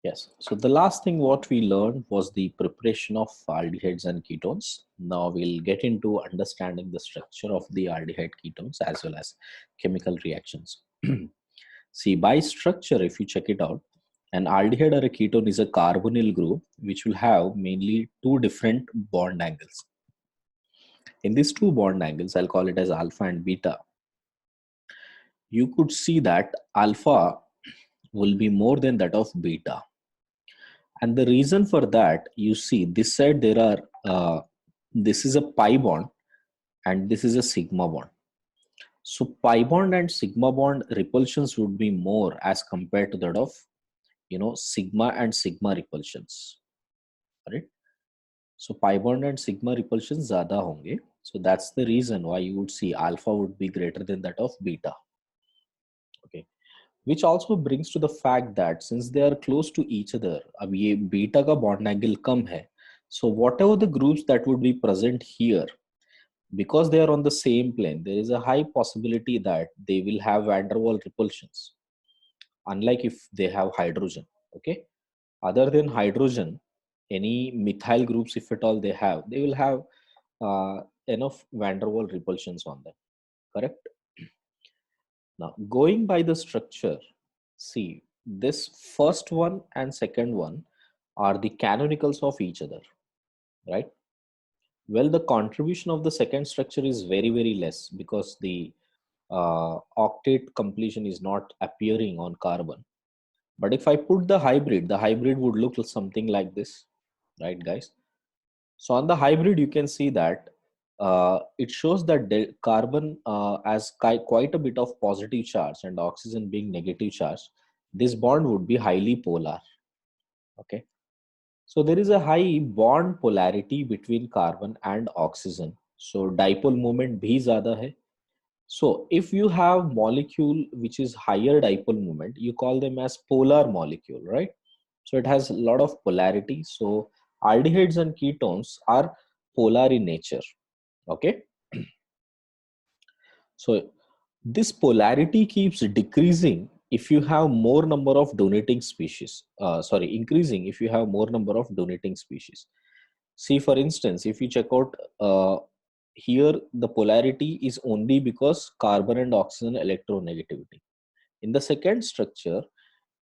Yes. So the last thing what we learned was the preparation of aldehydes and ketones. Now we'll get into understanding the structure of the aldehyde ketones as well as chemical reactions. See, by structure, if you check it out, an aldehyde or a ketone is a carbonyl group which will have mainly two different bond angles. In these two bond angles, I'll call it as alpha and beta. You could see that alpha will be more than that of beta. And the reason for that, you see, this side there are, this is a pi bond and this is a sigma bond. So pi bond and sigma bond repulsions would be more as compared to that of, sigma and sigma repulsions, right? So pi bond and sigma repulsions ज़्यादा होंगे. So that's the reason why you would see alpha would be greater than that of beta. Okay. Which also brings to the fact that since they are close to each other, अब ये beta का bond angle कम है, so whatever the groups that would be present here, because they are on the same plane, there is a high possibility that they will have van der Waals repulsions, unlike if they have hydrogen. Okay, other than hydrogen, any methyl groups, if at all they will have enough van der Waals repulsions on them. Correct. Now, going by the structure, see, this first one and second one are the canonicals of each other, right? Well, the contribution of the second structure is very, very less because the octet completion is not appearing on carbon. But if I put the hybrid would look something like this, right, guys? So on the hybrid, you can see that it shows that carbon has quite a bit of positive charge and oxygen being negative charge. This bond would be highly polar. Okay. So there is a high bond polarity between carbon and oxygen. So dipole moment bhi zyada hai. So if you have molecule which is higher dipole moment, you call them as polar molecule, right? So it has a lot of polarity. So aldehydes and ketones are polar in nature. Okay. So this polarity keeps decreasing if you have more number of donating species. Increasing if you have more number of donating species. See, for instance, if you check out here, the polarity is only because carbon and oxygen electronegativity. In the second structure,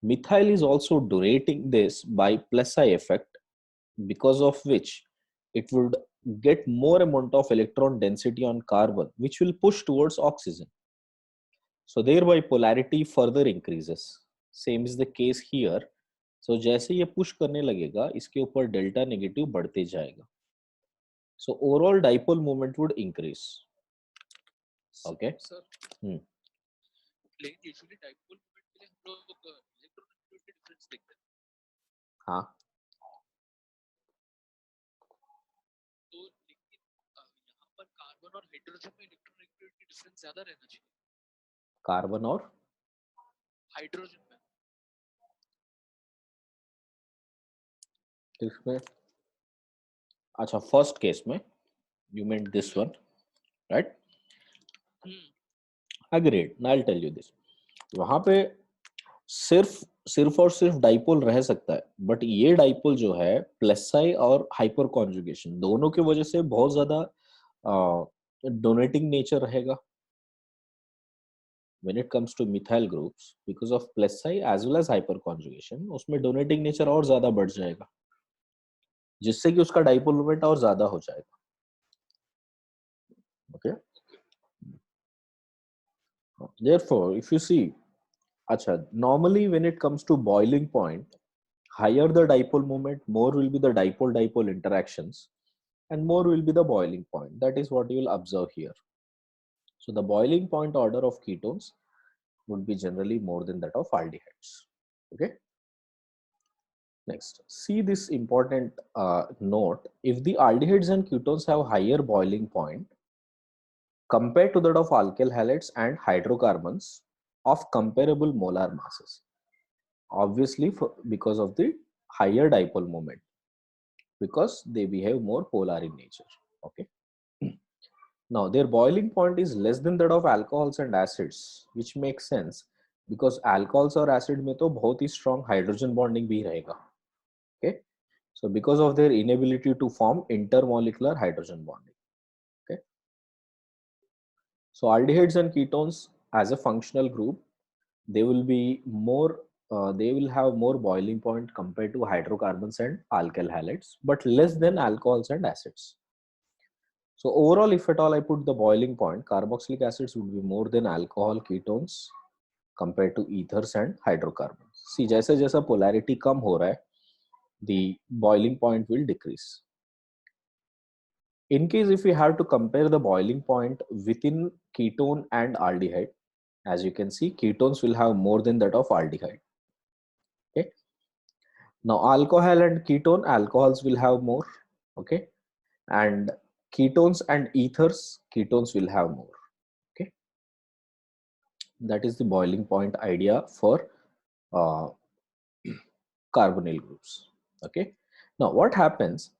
methyl is also donating this by plus I effect, because of which it would get more amount of electron density on carbon, which will push towards oxygen. So thereby polarity further increases. Same is the case here. So जैसे ये push करने लगेगा, इसके ऊपर delta negative बढ़ते जाएगा. So overall dipole moment would increase. Okay. Sir Hmm. लेकिन usually dipole moment के लिए हम लोग इलेक्ट्रोनेगेटिविटी डिफरेंस देखते हैं हाँ. तो लेकिन यहाँ पर कार्बन और हाइड्रोजन में इलेक्ट्रोनेगेटिविटी डिफरेंस ज्यादा रहना चाहिए कार्बन और हाइड्रोजन में किसमें? अच्छा, फर्स्ट केस में you meant this one, right? Agreed. Now I'll tell you this. वहां पे सिर्फ और सिर्फ डाइपोल रह सकता है, बट ये डाइपोल जो है प्लस आई और हाइपर कॉन्जुगेशन दोनों की वजह से बहुत ज्यादा डोनेटिंग नेचर रहेगा when it comes to methyl groups because of plus I as well as hyper conjugation. उसमें डोनेटिंग नेचर और ज्यादा बढ़ जाएगा जिससे कि उसका डाइपोल मोमेंट और ज्यादा हो जाएगा. Okay. Therefore, if you see, अच्छा, normally when it comes to boiling point, higher the dipole moment, more will be the dipole-dipole interactions, and more will be the boiling point. That is what you will observe here. So the boiling point order of ketones would be generally more than that of aldehydes. Okay. Next, see this important note. If the aldehydes and ketones have higher boiling point compared to that of alkyl halides and hydrocarbons of comparable molar masses, obviously because of the higher dipole moment, because they behave more polar in nature. Okay. Now their boiling point is less than that of alcohols and acids, which makes sense because alcohols और acid में तो बहुत ही strong hydrogen bonding भी रहेगा. Okay, so because of their inability to form intermolecular hydrogen bonding. Okay, so aldehydes and ketones as a functional group, they will be more they will have more boiling point compared to hydrocarbons and alkyl halides, but less than alcohols and acids. So overall, if at all I put the boiling point, carboxylic acids would be more than alcohol ketones compared to ethers and hydrocarbons. See, जैसे जैसा polarity कम हो रहा है, the boiling point will decrease. In case if we have to compare the boiling point within ketone and aldehyde, as you can see, ketones will have more than that of aldehyde. Okay. Now alcohol and ketone, alcohols will have more. Okay. And ketones and ethers, ketones will have more. Okay. That is the boiling point idea for uh, carbonyl groups. Okay. Now what happens?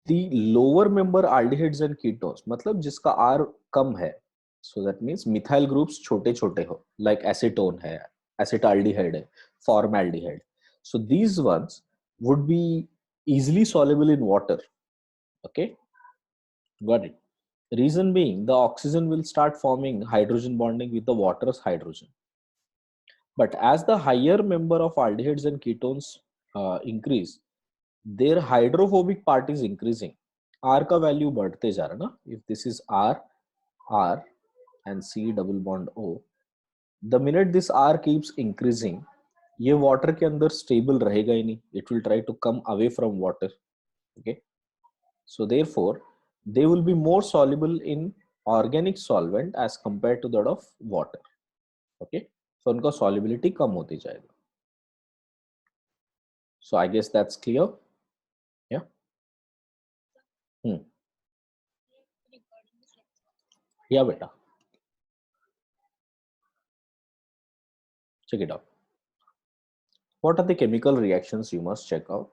The lower member aldehydes and ketones, मतलब जिसका R कम है, so that means methyl groups छोटे छोटे हो, like acetone है, acetaldehyde है, formaldehyde. So these ones would be easily soluble in water. Okay, got it. Reason being, the oxygen will start forming hydrogen bonding with the water's hydrogen. But as the higher member of aldehydes and ketones increase, their hydrophobic part is increasing. R का value बढ़ते जा रहा ना. If this is R, R and C double bond O, the minute this R keeps increasing, ये water के अंदर stable रहेगा ही नहीं. It will try to come away from water. Okay. So therefore, they will be more soluble in organic solvent as compared to that of water. Okay. So उनका solubility कम होती जाएगा. So I guess that's clear. Yeah. Yeah, beta. Check it out. What are the chemical reactions you must check out?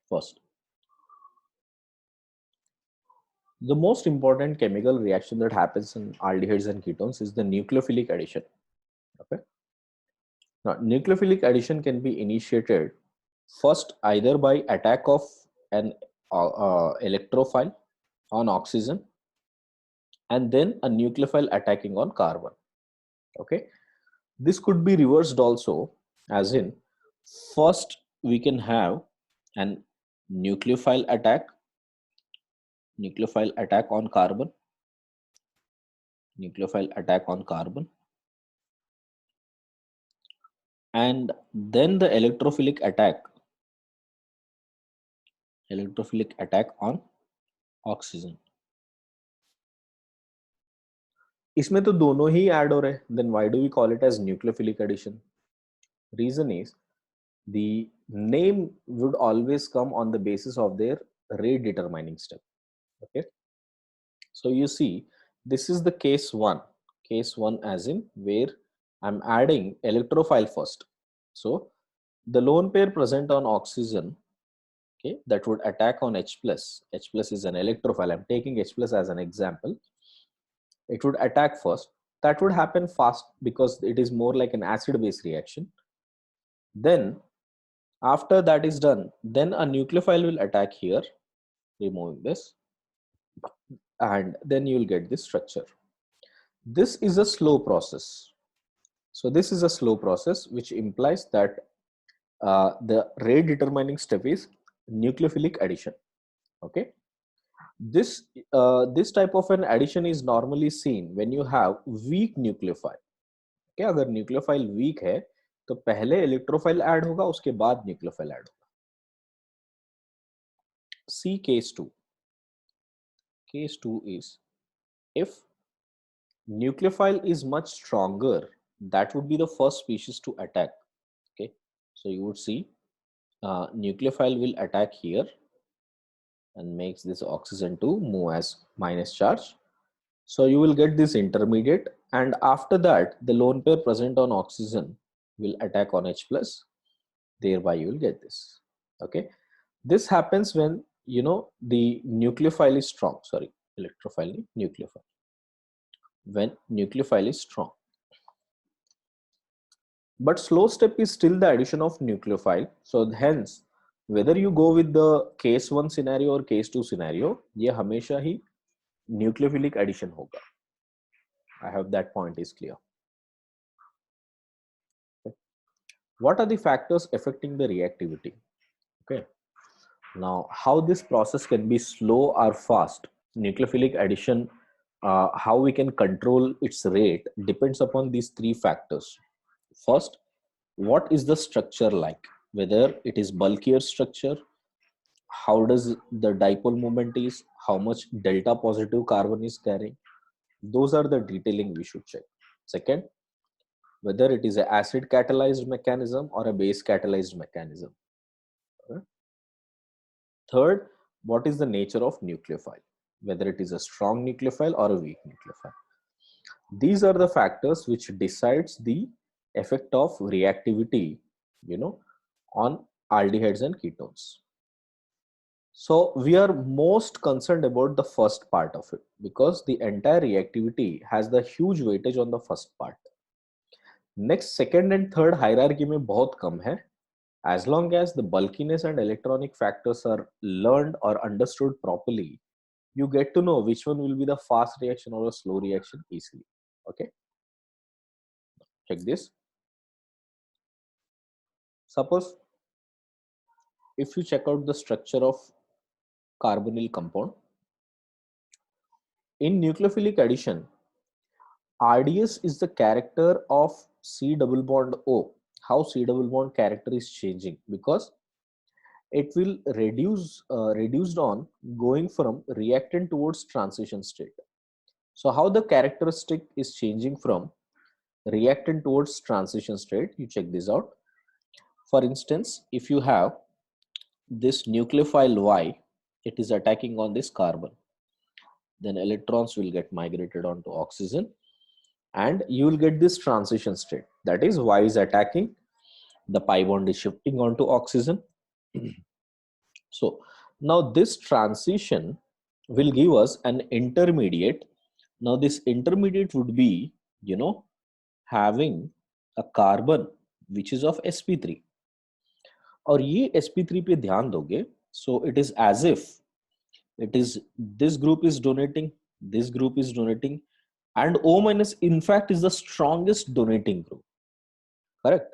First, the most important chemical reaction that happens in aldehydes and ketones is the nucleophilic addition. Okay. Now, nucleophilic addition can be initiated first either by attack of an electrophile on oxygen and then a nucleophile attacking on carbon. Okay. This could be reversed also, as in first we can have an nucleophile attack on carbon, and then the electrophilic attack on oxygen. इसमें तो दोनों ही add हो रहे हैं, then why do we call it as nucleophilic addition? Reason is the name would always come on the basis of their rate determining step. Okay, so you see this is the case one as in where I'm adding electrophile first. So the lone pair present on oxygen, okay, that would attack on H plus. H plus is an electrophile. I'm taking H plus as an example. It would attack first. That would happen fast because it is more like an acid base reaction. Then after that is done, then a nucleophile will attack here, removing this, and then you will get this structure. This is a slow process. So this is a slow process, which implies that the rate determining step is nucleophilic addition. Okay. This type of an addition is normally seen when you have weak nucleophile. Okay, अगर nucleophile weak है तो पहले electrophile add होगा, उसके बाद nucleophile add होगा. See case 2. Case 2 is if nucleophile is much stronger, that would be the first species to attack. Okay, so you would see nucleophile will attack here and makes this oxygen to move as minus charge. So you will get this intermediate, and after that the lone pair present on oxygen will attack on H plus, thereby you will get this. Okay, this happens when the nucleophile is strong, sorry, electrophile, nucleophile, when nucleophile is strong. But slow step is still the addition of nucleophile. So hence, whether you go with the case 1 scenario or case 2 scenario, ये हमेशा ही nucleophilic addition होगा. I hope that point is clear. Okay. What are the factors affecting the reactivity? Okay. Now, how this process can be slow or fast, nucleophilic addition, how we can control its rate depends upon these three factors. First, what is the structure like? Whether it is bulkier structure, how does the dipole moment is, how much delta positive carbon is carrying. Those are the detailing we should check. Second, whether it is an acid catalyzed mechanism or a base catalyzed mechanism. Third, what is the nature of nucleophile, whether it is a strong nucleophile or a weak nucleophile. These are the factors which decides the effect of reactivity, on aldehydes and ketones. So we are most concerned about the first part of it because the entire reactivity has the huge weightage on the first part. Next, second and third hierarchy में बहुत कम है. As long as the bulkiness and electronic factors are learned or understood properly, you get to know which one will be the fast reaction or a slow reaction easily. Okay, check this. Suppose if you check out the structure of carbonyl compound, in nucleophilic addition, RDS is the character of C double bond O. How C double bond character is changing because it will reduced on going from reactant towards transition state. So how the characteristic is changing from reactant towards transition state, you check this out. For instance, if you have this nucleophile Y, it is attacking on this carbon, then electrons will get migrated onto oxygen and you will get this transition state. That is, Y is attacking, the pi bond is shifting onto oxygen. So now this transition will give us an intermediate. Now this intermediate would be, having a carbon which is of sp3. और ये sp3 पे ध्यान दोगे, so it is as if it is this group is donating, this group is donating, and O minus in fact is the strongest donating group, correct?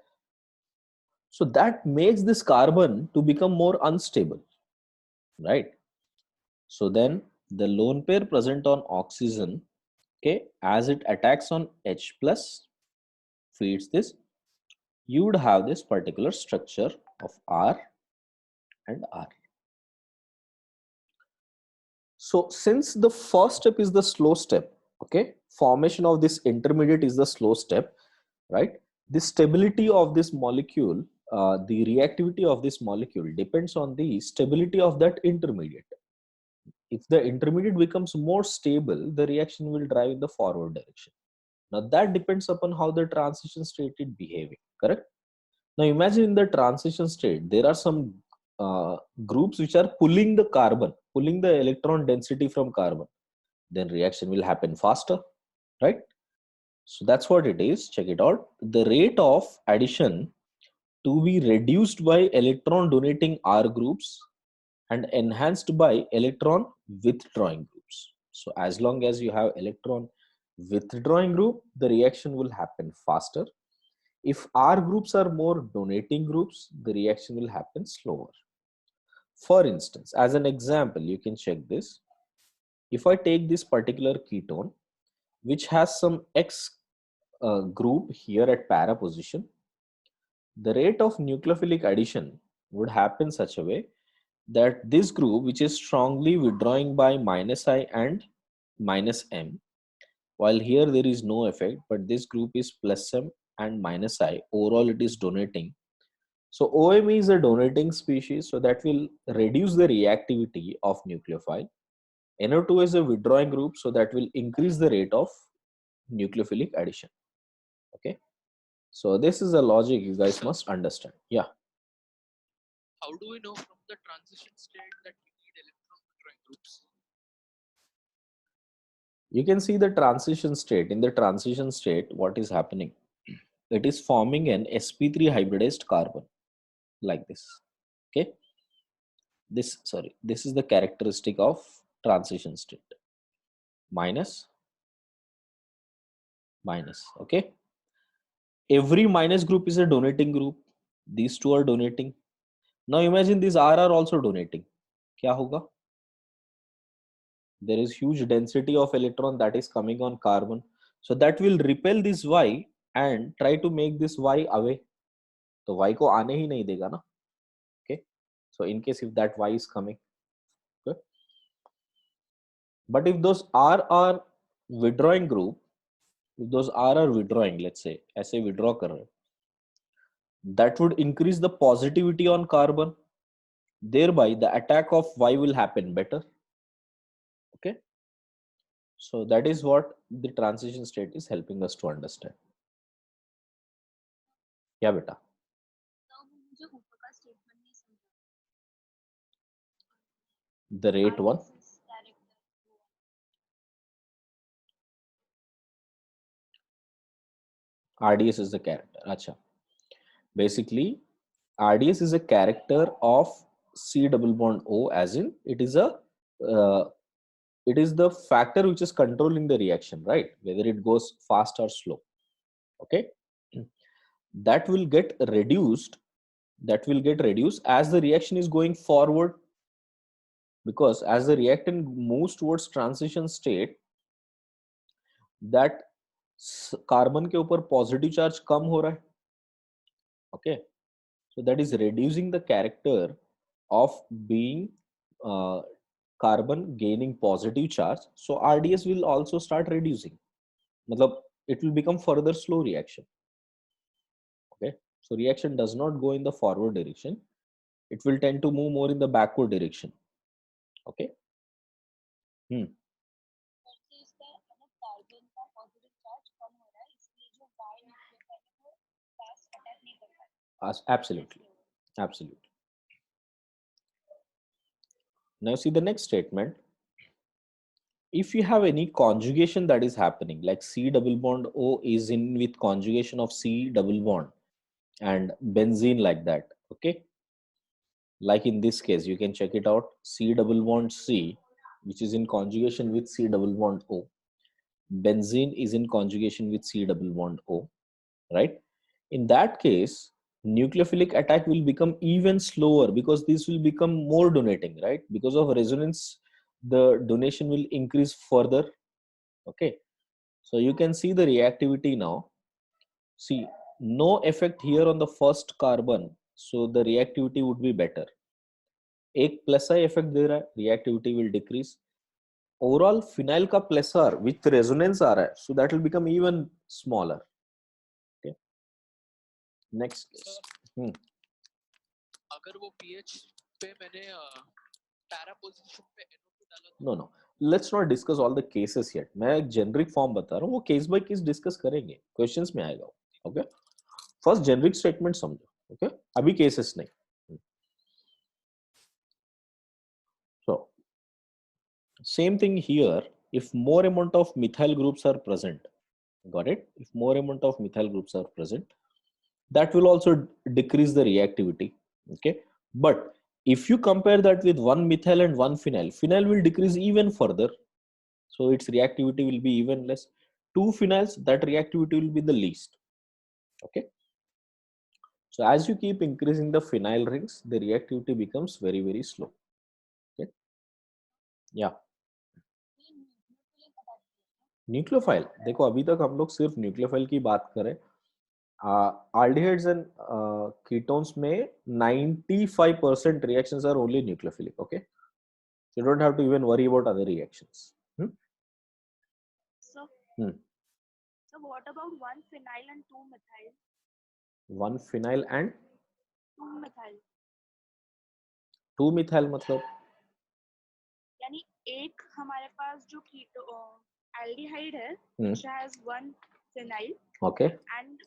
So that makes this carbon to become more unstable, right? So then the lone pair present on oxygen, okay, as it attacks on H plus, feeds this, you would have this particular structure of R and R. So since the first step is the slow step, okay, formation of this intermediate is the slow step, right? The stability of this molecule, the reactivity of this molecule depends on the stability of that intermediate. If the intermediate becomes more stable, the reaction will drive in the forward direction. Now that depends upon how the transition state is behaving, correct? Now imagine in the transition state, there are some groups which are pulling the carbon, pulling the electron density from carbon. Then reaction will happen faster, right? So that's what it is. Check it out. The rate of addition to be reduced by electron donating R groups and enhanced by electron withdrawing groups. So as long as you have electron withdrawing group, the reaction will happen faster. If R groups are more donating groups, the reaction will happen slower. For instance, as an example, you can check this. If I take this particular ketone, which has some X group here at para position, the rate of nucleophilic addition would happen such a way that this group, which is strongly withdrawing by minus I and minus M, while here there is no effect, but this group is plus M and minus I, overall it is donating. So OM is a donating species, so that will reduce the reactivity of nucleophile. NO2 is a withdrawing group, so that will increase the rate of nucleophilic addition. Okay, so this is a logic you guys must understand. Yeah. How do we know from the transition state that we need electron withdrawing groups? You can see the transition state. In the transition state, what is happening? it is forming an sp3 hybridized carbon like this. Okay, this is the characteristic of transition state. Minus minus. Okay, every minus group is a donating group. These two are donating. Now imagine these R are also donating. क्या होगा? There is huge density of electron that is coming on carbon, so that will repel this Y and try to make this Y away. तो Y को आने ही नहीं देगा ना. Okay, so in case if that Y is coming, okay? But if those R are withdrawing group, if those R are withdrawing, let's say ऐसे withdraw कर रहे, that would increase the positivity on carbon, thereby the attack of Y will happen better. Okay, so that is what the transition state is helping us to understand. Yeah beta, the rate one, RDS is the character. Acha, basically RDS is a character of C double bond O, as in it is a it is the factor which is controlling the reaction, right? Whether it goes fast or slow. Okay, that will get reduced. That will get reduced as the reaction is going forward, because as the reactant moves towards transition state, that carbon के ऊपर positive charge कम हो रहा है. Okay, so that is reducing the character of being carbon gaining positive charge. So RDS will also start reducing. मतलब it will become further slow reaction. Okay, so reaction does not go in the forward direction. It will tend to move more in the backward direction. Okay. Absolutely. Absolutely. Now see the next statement. If you have any conjugation that is happening, like C double bond O is in with conjugation of C double bond and benzene like that. Okay. Like in this case, you can check it out. C double bond C, which is in conjugation with C double bond O. Benzene is in conjugation with C double bond O, right? In that case, nucleophilic attack will become even slower because this will become more donating, right? Because of resonance, the donation will increase further. Okay, so you can see the reactivity now. See, no effect here on the first carbon, so the reactivity would be better. एक plus I effect दे रहा है, reactivity will decrease. Overall phenyl का plus are with resonance आ रहा है, so that will become even smaller. Okay, next case. अगर वो pH पे मैंने para position पे NO2 डाला, no let's not discuss all the cases yet. मैं एक generic form बता रहा हूँ, वो case by case discuss करेंगे, questions में आएगा. Okay, first generic statement समझो. Okay, अभी cases नहीं. So same thing here. If more amount of methyl groups are present, got it? If more amount of methyl groups are present, that will also decrease the reactivity. Okay, but if you compare that with one methyl and one phenyl, phenyl will decrease even further, so its reactivity will be even less. Two phenyls, that reactivity will be the least. Okay, so as you keep increasing the phenyl rings, the reactivity becomes very, very slow. Okay, yeah. Nucleophile, देखो अभी तक हम लोग सिर्फ nucleophile की बात करें. Aldehydes and ketones में 95% reactions are only nucleophilic. Okay, so you don't have to even worry about other reactions. So what about one phenyl and two methyl? One phenyl and two methyl. two methyl मतलब यानी एक हमारे पास जो कीटो aldehyde है, which has one phenyl. Okay. And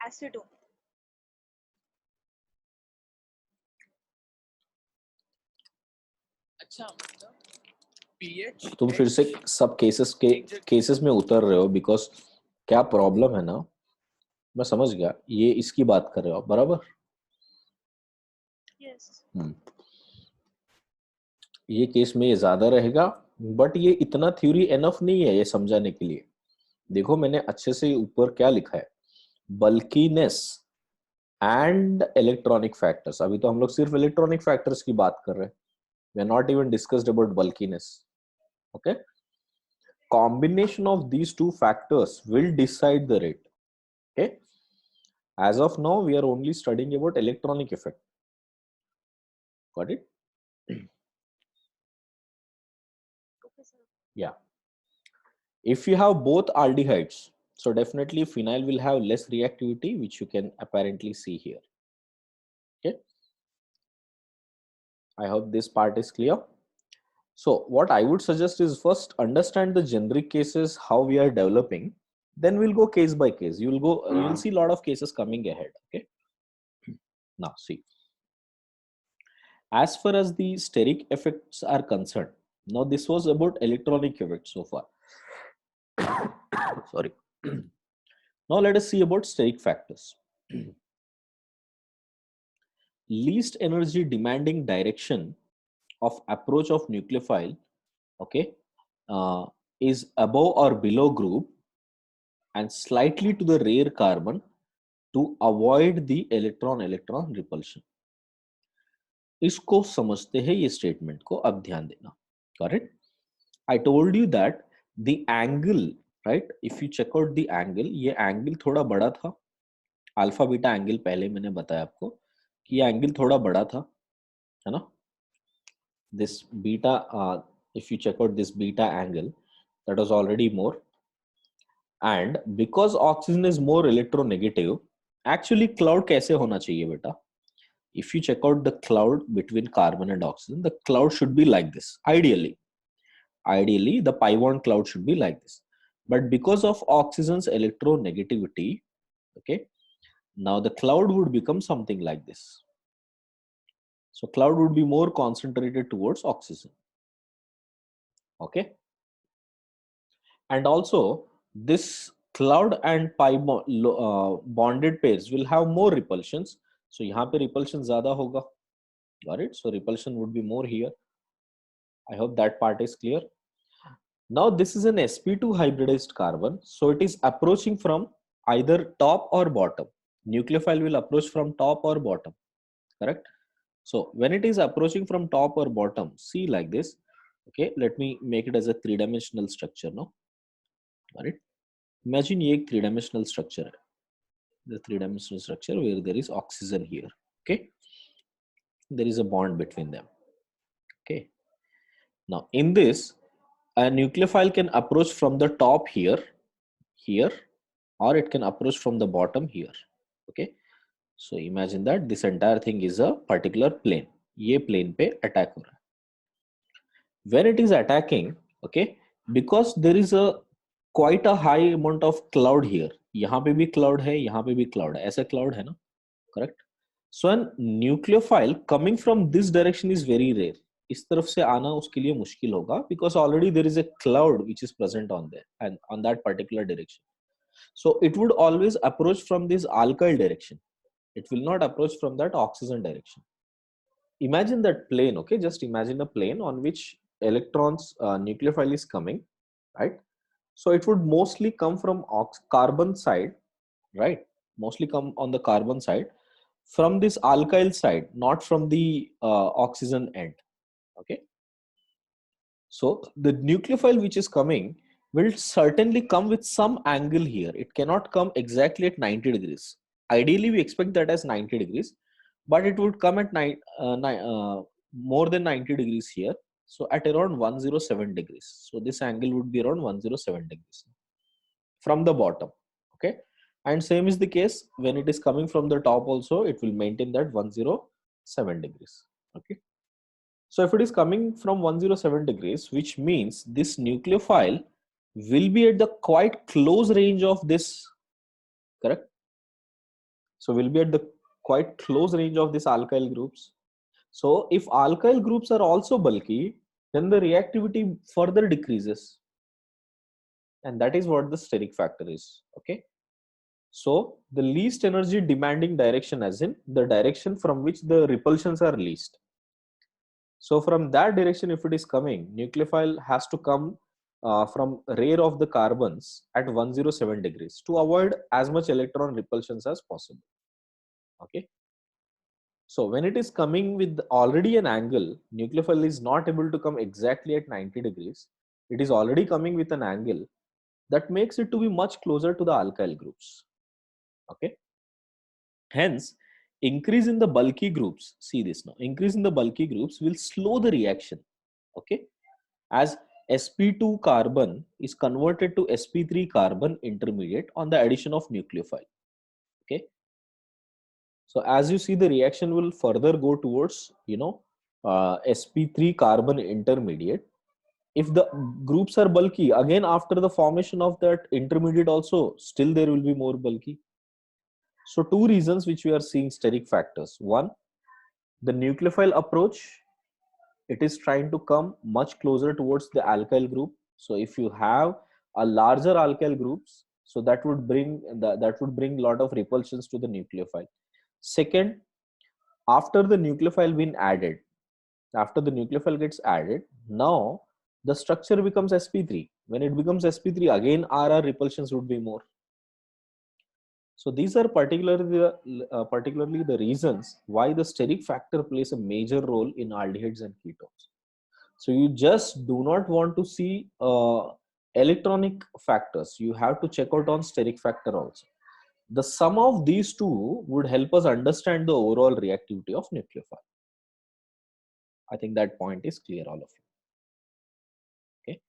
acetone. अच्छा मतलब pH तुम फिर से सब केसेस में उतर रहे हो, बिकॉज क्या प्रॉब्लम है ना, मैं समझ गया, ये इसकी बात कर रहे हो आप, बराबर। यस। ये केस में ये ज्यादा रहेगा, बट ये इतना थ्योरी एनफ नहीं है ये समझाने के लिए। देखो मैंने अच्छे से ऊपर क्या लिखा है, बल्कीनेस एंड इलेक्ट्रॉनिक फैक्टर्स। अभी तो हम लोग सिर्फ इलेक्ट्रॉनिक फैक्टर्स की बात कर रहे हैं, we are not even discussed about bulkiness. Okay, combination of these two factors will decide the rate. Okay, as of now we are only studying about electronic effect. Got it? Okay sir. Yeah, if you have both aldehydes, so definitely phenyl will have less reactivity, which you can apparently see here. Okay, I hope this part is clear. So what I would suggest is first understand the generic cases, how we are developing, then we'll go case by case. You will see a lot of cases coming ahead. Okay, now see, as far as the steric effects are concerned, now this was about electronic effects so far. Sorry. Now let us see about steric factors. Least energy demanding direction of approach of nucleophile, okay, is above or below group and slightly to the rear carbon to avoid the electron repulsion. इसको समझते हैं ये statement को, अब ध्यान देना। Correct, I told you that the angle, right? If you check out the angle, ये angle थोड़ा बड़ा था, अल्फा बीटा एंगल पहले मैंने बताया आपको कि ये एंगल थोड़ा बड़ा था, है ना? This beta, if you check out this beta angle, that was already more, and because oxygen is more electronegative, actually cloud कैसे होना चाहिए बेटा? If you check out the cloud between carbon and oxygen, the cloud should be like this, ideally. Ideally, the pi bond cloud should be like this. But because of oxygen's electronegativity, okay, now the cloud would become something like this. So cloud would be more concentrated towards oxygen. Okay. And also this cloud and pi bonded pairs will have more repulsions. So यहाँ पे repulsion ज़्यादा होगा. Got it? So repulsion would be more here. I hope that part is clear. Now this is an sp2 hybridized carbon, so it is approaching from either top or bottom. Nucleophile will approach from top or bottom, correct? So when it is approaching from top or bottom, see like this. Okay, let me make it as a three-dimensional structure now. Got it? Imagine ये एक three-dimensional structure है. The three-dimensional structure where there is oxygen here. Okay, there is a bond between them. Okay, now in this, a nucleophile can approach from the top here, or it can approach from the bottom here. Okay, so imagine that this entire thing is a particular plane. ये plane पे attack हो रहा है. When it is attacking, okay, because there is a quite a high amount of cloud here. यहाँ पे भी cloud है, यहाँ पे भी cloud है. ऐसा cloud है ना, correct? So an nucleophile coming from this direction is very rare. इस तरफ से आना उसके लिए मुश्किल होगा, because already there is a cloud which is present on there and on that particular direction. So it would always approach from this alkyl direction. It will not approach from that oxygen direction. Imagine that plane, okay? Just imagine a plane on which electrons, nucleophile is coming, right? So it would mostly come from carbon side, right? Mostly come on the carbon side from this alkyl side, not from the oxygen end, okay? So the nucleophile which is coming will certainly come with some angle here. It cannot come exactly at 90 degrees. Ideally, we expect that as 90 degrees, but it would come at more than 90 degrees here. So at around 107 degrees. So this angle would be around 107 degrees from the bottom. Okay. And same is the case when it is coming from the top also, it will maintain that 107 degrees. Okay. So if it is coming from 107 degrees, which means this nucleophile will be at the quite close range of this, correct? So will be at the quite close range of this alkyl groups. So if alkyl groups are also bulky, then the reactivity further decreases. And that is what the steric factor is, okay? So the least energy demanding direction, as in the direction from which the repulsions are least. So from that direction, if it is coming, nucleophile has to come from rear of the carbons at 107 degrees to avoid as much electron repulsions as possible. Okay. So when it is coming with already an angle, nucleophile is not able to come exactly at 90 degrees. It is already coming with an angle that makes it to be much closer to the alkyl groups. Okay. Hence, increase in the bulky groups, see this now, increase in the bulky groups will slow the reaction. Okay. As sp2 carbon is converted to sp3 carbon intermediate on the addition of nucleophile. Okay. So as you see, the reaction will further go towards, sp3 carbon intermediate. If the groups are bulky, again after the formation of that intermediate also, still there will be more bulky. So two reasons which we are seeing steric factors. One, the nucleophile approach, it is trying to come much closer towards the alkyl group. So if you have a larger alkyl groups, so that would bring a lot of repulsions to the nucleophile. Second, after the nucleophile been added, after the nucleophile gets added, now the structure becomes sp3. When it becomes sp3, again RR repulsions would be more. So these are particularly the reasons why the steric factor plays a major role in aldehydes and ketones. So you just do not want to see electronic factors. You have to check out on steric factor also. The sum of these two would help us understand the overall reactivity of nucleophile. I think that point is clear, all of you. Okay.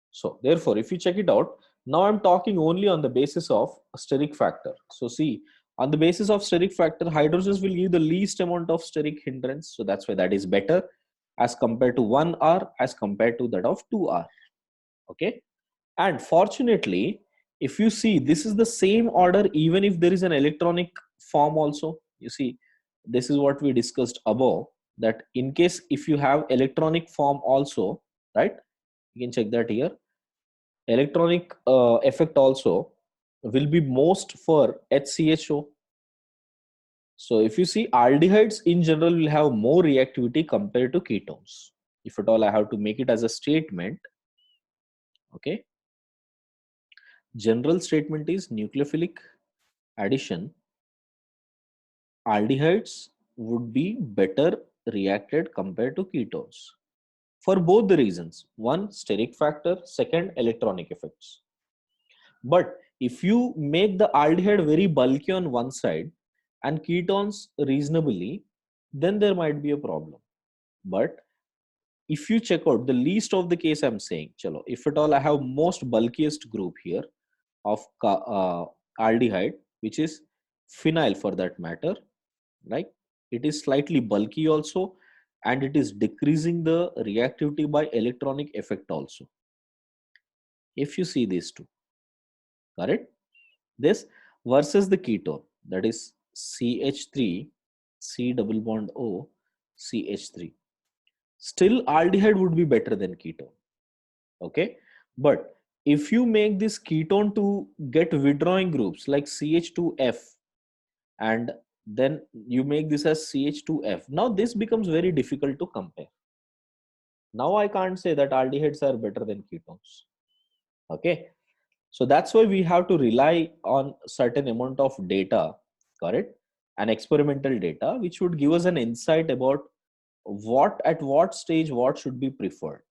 So therefore, if you check it out, now I'm talking only on the basis of a steric factor. So see, on the basis of steric factor, hydrogens will give the least amount of steric hindrance. So that's why that is better as compared to 1R as compared to that of 2R. Okay. And fortunately, if you see, this is the same order even if there is an electronic form also. You see, this is what we discussed above, that in case if you have electronic form also, right, you can check that here. Electronic effect also will be most for HCHO. So if you see, aldehydes in general will have more reactivity compared to ketones. If at all I have to make it as a statement, okay, general statement is nucleophilic addition, aldehydes would be better reacted compared to ketones for both the reasons. One, steric factor, second, electronic effects. But if you make the aldehyde very bulky on one side and ketones reasonably, then there might be a problem. But if you check out the least of the case, I'm saying, chalo, if at all I have most bulkiest group here of aldehyde, which is phenyl for that matter, right? It is slightly bulky also, and it is decreasing the reactivity by electronic effect also. If you see these two, correct? This versus the ketone, that is CH3, C double bond O, CH3. Still, aldehyde would be better than ketone. Okay, but if you make this ketone to get withdrawing groups like CH2F, and then you make this as CH2F, now this becomes very difficult to compare. Now I can't say that aldehydes are better than ketones. Okay, so that's why we have to rely on certain amount of data, correct, and experimental data, which would give us an insight about at what stage what should be preferred.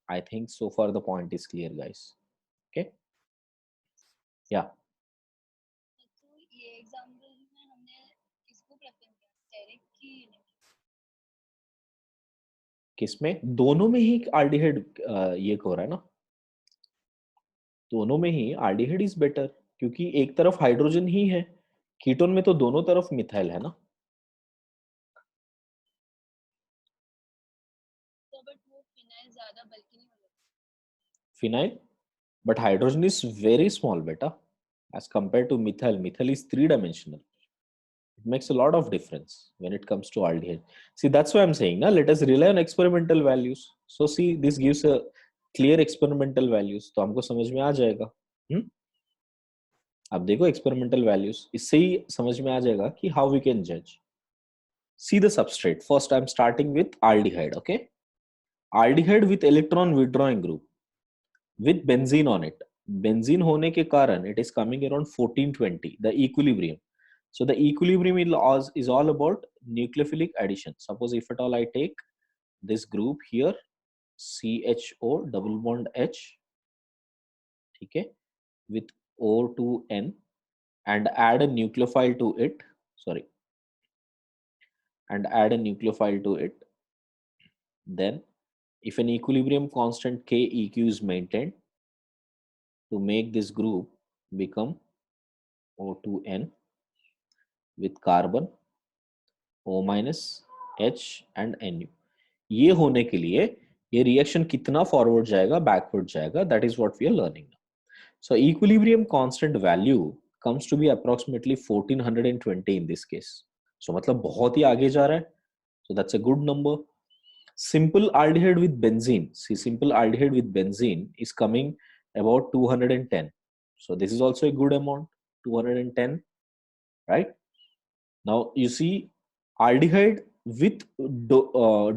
I think so far the point is clear, guys. Okay, yeah. किसमें? दोनों में ही aldehyde ये हो रहा है ना, दोनों में ही aldehyde is better, क्योंकि एक तरफ हाइड्रोजन ही है, कीटोन में तो दोनों तरफ मिथाइल है ना. Phenyl, but hydrogen is very small, beta, as compared to methyl. Methyl is 3-dimensional. It makes a lot of difference when it comes to aldehyde. See, that's why I'm saying, now let us rely on experimental values. So see, this gives a clear experimental values. तो हमको समझ में आ जाएगा. अब देखो experimental values, इससे ही समझ में आ जाएगा कि हाउ वी कैन जज. See the substrate. First, I'm starting with aldehyde. Okay, aldehyde with electron withdrawing group with benzene on it. Benzene होने के कारण it is coming around 1420, the equilibrium. So the equilibrium is all about nucleophilic addition. Suppose if at all I take this group here, CHO double bond H, ठीक है, with O2N and add a nucleophile to it. Sorry, and add a nucleophile to it. Then, if an equilibrium constant KEQ is maintained, to make this group become O2N with carbon O minus H and Nu. ये होने के लिए ये reaction कितना forward जाएगा, backward जाएगा, that is what we are learning. So equilibrium constant value comes to be approximately 1420 in this case. So मतलब बहुत ही आगे जा रहा है. So that's a good number. Simple aldehyde with benzene. See, simple aldehyde with benzene is coming about 210. So this is also a good amount, 210, right? Now you see aldehyde with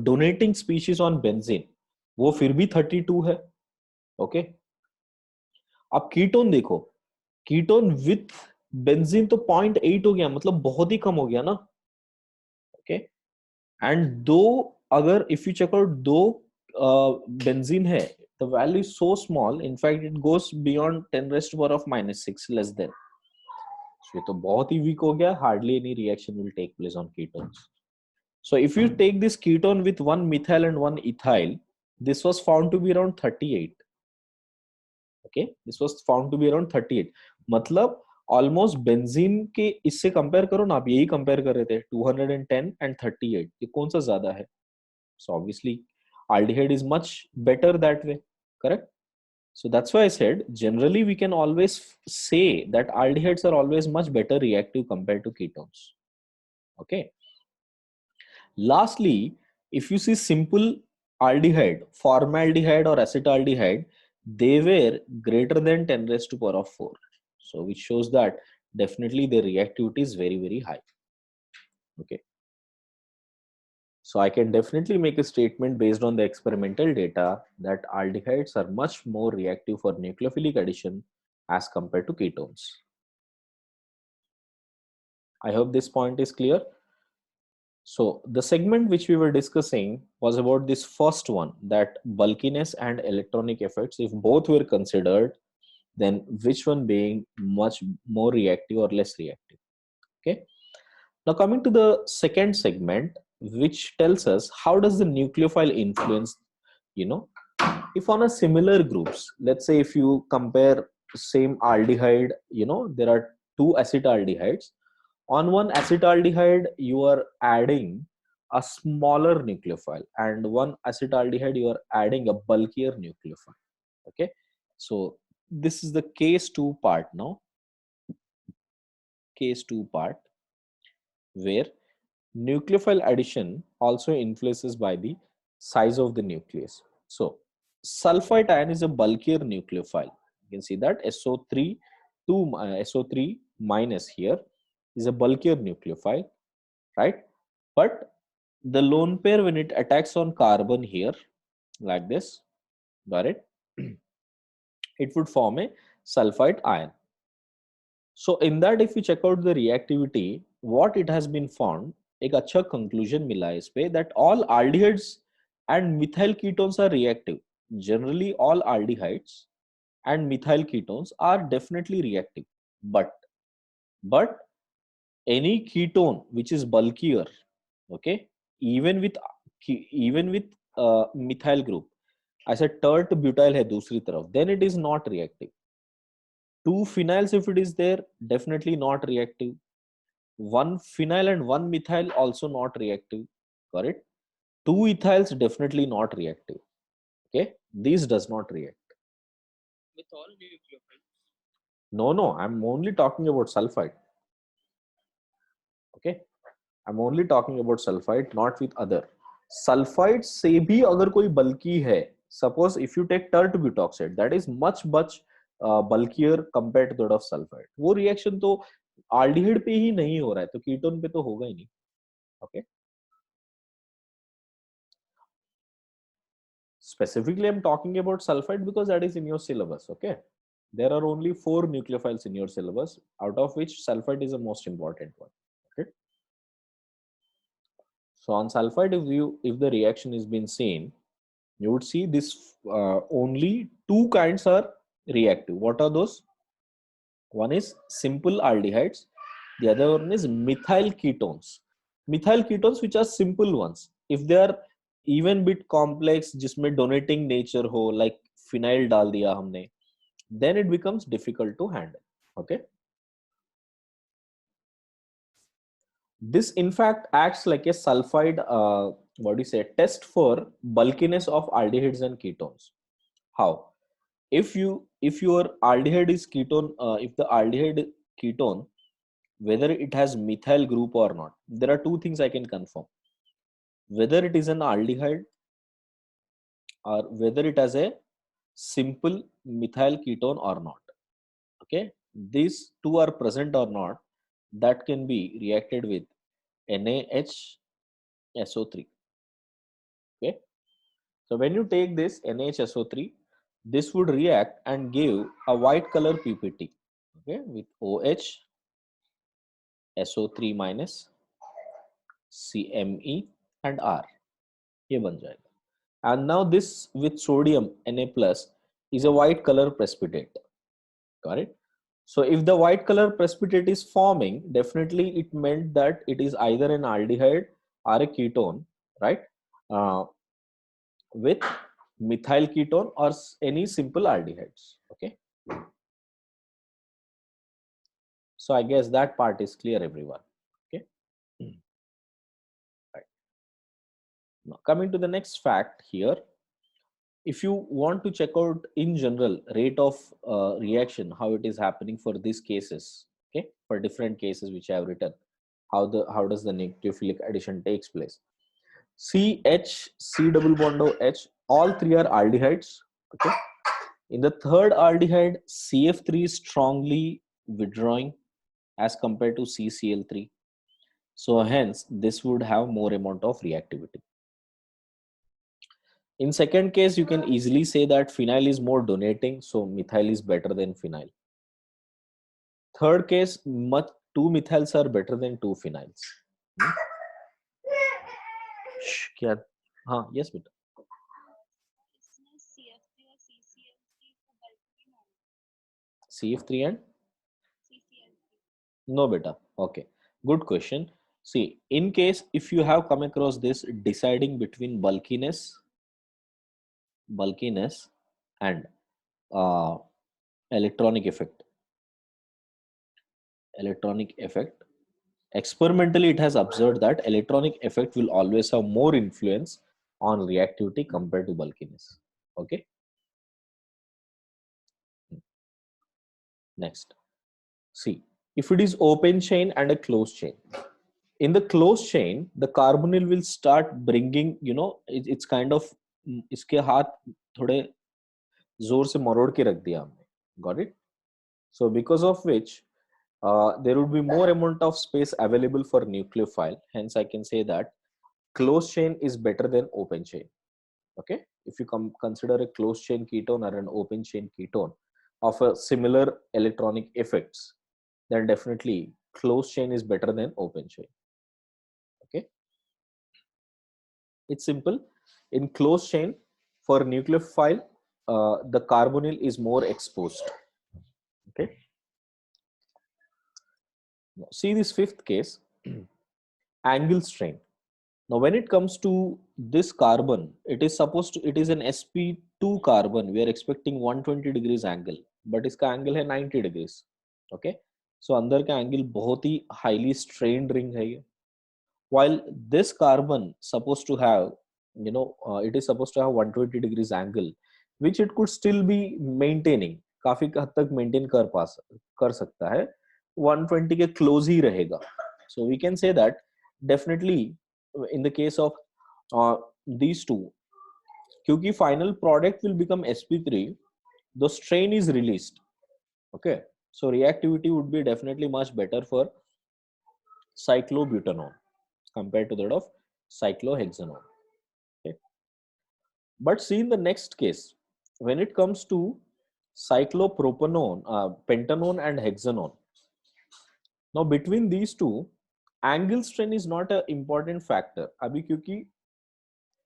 donating species on benzene, वो फिर भी 32 है. Okay? अब ketone देखो, ketone with benzene तो 0.8 हो गया, मतलब बहुत ही कम हो गया ना. ओके, एंड दो अगर इफ यू चेक आउट दो बेंजीन है, the value is so small, in fact it goes beyond 10 raised to power of -6 less than. So ये तो बहुत ही weak हो गया, hardly any reaction will take place on ketones. So if you take this ketone with one methyl and one ethyl, this was found to be around 38. Okay, this was found to be around 38. मतलब almost benzene के इससे compare करो ना, आप यही compare कर रहे थे 210 एंड 38, ये कौन सा ज्यादा है? So obviously aldehyde is much better that way, correct? So that's why I said generally we can always say that aldehydes are always much better reactive compared to ketones. Okay, lastly, if you see simple aldehyde, formaldehyde or acetaldehyde, they were greater than 10 raised to power of 4. So which shows that definitely their reactivity is very, very high. Okay, so I can definitely make a statement based on the experimental data that aldehydes are much more reactive for nucleophilic addition as compared to ketones. I hope this point is clear. So the segment which we were discussing was about this first one, that bulkiness and electronic effects, if both were considered, then which one being much more reactive or less reactive. Okay, now coming to the second segment, which tells us how does the nucleophile influence, you know, if on a similar groups, let's say if you compare same aldehyde, you know, there are two acetaldehydes. On one acetaldehyde you are adding a smaller nucleophile, and one acetaldehyde you are adding a bulkier nucleophile. Okay, so this is the case 2 part now. Case 2 part where nucleophile addition also influences by the size of the nucleus. So sulfite ion is a bulkier nucleophile. You can see that SO3 SO3 minus here is a bulkier nucleophile, right? But the lone pair, when it attacks on carbon here like this, got it, it would form a sulfite ion. So in that, if you check out the reactivity, what it has been found, एक अच्छा conclusion मिला है इस पे, that all aldehydes and methyl ketones are reactive. Generally all aldehydes and methyl ketones are definitely reactive, but any ketone which is bulkier, okay, even with methyl group, ऐसा tert butyl है दूसरी तरफ, then it is not reactive. 2 phenyls if it is there, definitely not reactive. 1 phenyl and 1 methyl also not reactive, correct? 2 ethyls definitely not reactive. Okay, these does not react with all nucleophiles. No, I'm only talking about sulfide. Okay, I'm only talking about sulfide, not with other. Sulfide से भी अगर कोई bulky है, suppose if you take tert butoxide, that is much bulkier compared to that of sulfide. वो reaction तो aldehyde पे ही नहीं हो रहा है, तो ketone पे तो होगा ही नहीं. Okay. Specifically, I'm talking about sulfide because that is in your syllabus. Okay. There are only 4 nucleophiles in your syllabus, out of which sulfide is the most important one. Okay. So on sulfide, if the reaction is being seen, you would see this only 2 kinds are reactive. What are those? One is simple aldehydes, the other one is methyl ketones. Methyl ketones which are simple ones. If they are even bit complex, जिसमें donating nature हो, like phenyl डाल दिया हमने, then it becomes difficult to handle. Okay. This in fact acts like a sulfide, test for bulkiness of aldehydes and ketones. How? If your aldehyde is ketone, if the aldehyde ketone, whether it has methyl group or not, there are 2 things I can confirm: whether it is an aldehyde or whether it has a simple methyl ketone or not. Okay, these 2 are present or not, that can be reacted with NaHSO3. Okay, so when you take this NaHSO3, this would react and give a white color PPT. Okay, with OH, SO3 minus, CMe and R. ये बन जाएगा. And now this with sodium Na plus is a white color precipitate. Got it? So if the white color precipitate is forming, definitely it meant that it is either an aldehyde or a ketone, right? With methyl ketone or any simple aldehydes. Okay. So I guess that part is clear, everyone. Okay. Right. Now coming to the next fact here. If you want to check out in general rate of reaction, how it is happening for these cases, okay, for different cases which I have written, how does the nucleophilic addition takes place. CH, C double bond O H, all 3 are aldehydes. Okay. In the third aldehyde, CF3 is strongly withdrawing as compared to CCl3. So hence this would have more amount of reactivity. In second case, you can easily say that phenyl is more donating, so methyl is better than phenyl. Third case, 2 methyls are better than 2 phenyls. क्या? हाँ, yes बेटा. CF3 and no beta. Okay, good question. See, in case if you have come across this deciding between bulkiness and electronic effect. Experimentally, it has observed that electronic effect will always have more influence on reactivity compared to bulkiness. Okay. Next, see, if it is open chain and a closed chain. In the closed chain, the carbonyl will start bringing, it's kind of, इसके हाथ थोड़े जोर से मरोड़ के रख दिया हमने. Got it? So because of which there would be more amount of space available for nucleophile. Hence, I can say that closed chain is better than open chain. Okay, if you consider a closed chain ketone or an open chain ketone of a similar electronic effects, then definitely closed chain is better than open chain. Okay, it's simple. In closed chain, for nucleophile, the carbonyl is more exposed. Okay. Now, see this fifth case, angle strain. Now, when it comes to this carbon, it is an sp2 carbon. We are expecting 120 degrees angle, but its angle है 90 degrees. Okay, so अंदर का angle बहुत ही highly strained ring है ये. While this carbon supposed to have, it is supposed to have 120 degrees angle, which it could still be maintaining. काफी हद तक maintain कर सकता है. 120 के close ही रहेगा. So we can say that definitely in the case of these two, क्योंकि final product will become sp3, the strain is released. Okay, so reactivity would be definitely much better for cyclobutanone compared to that of cyclohexanone. Okay, but see in the next case, when it comes to cyclopropanone, pentanone and hexanone, now between these two, angle strain is not an important factor. अभी क्योंकि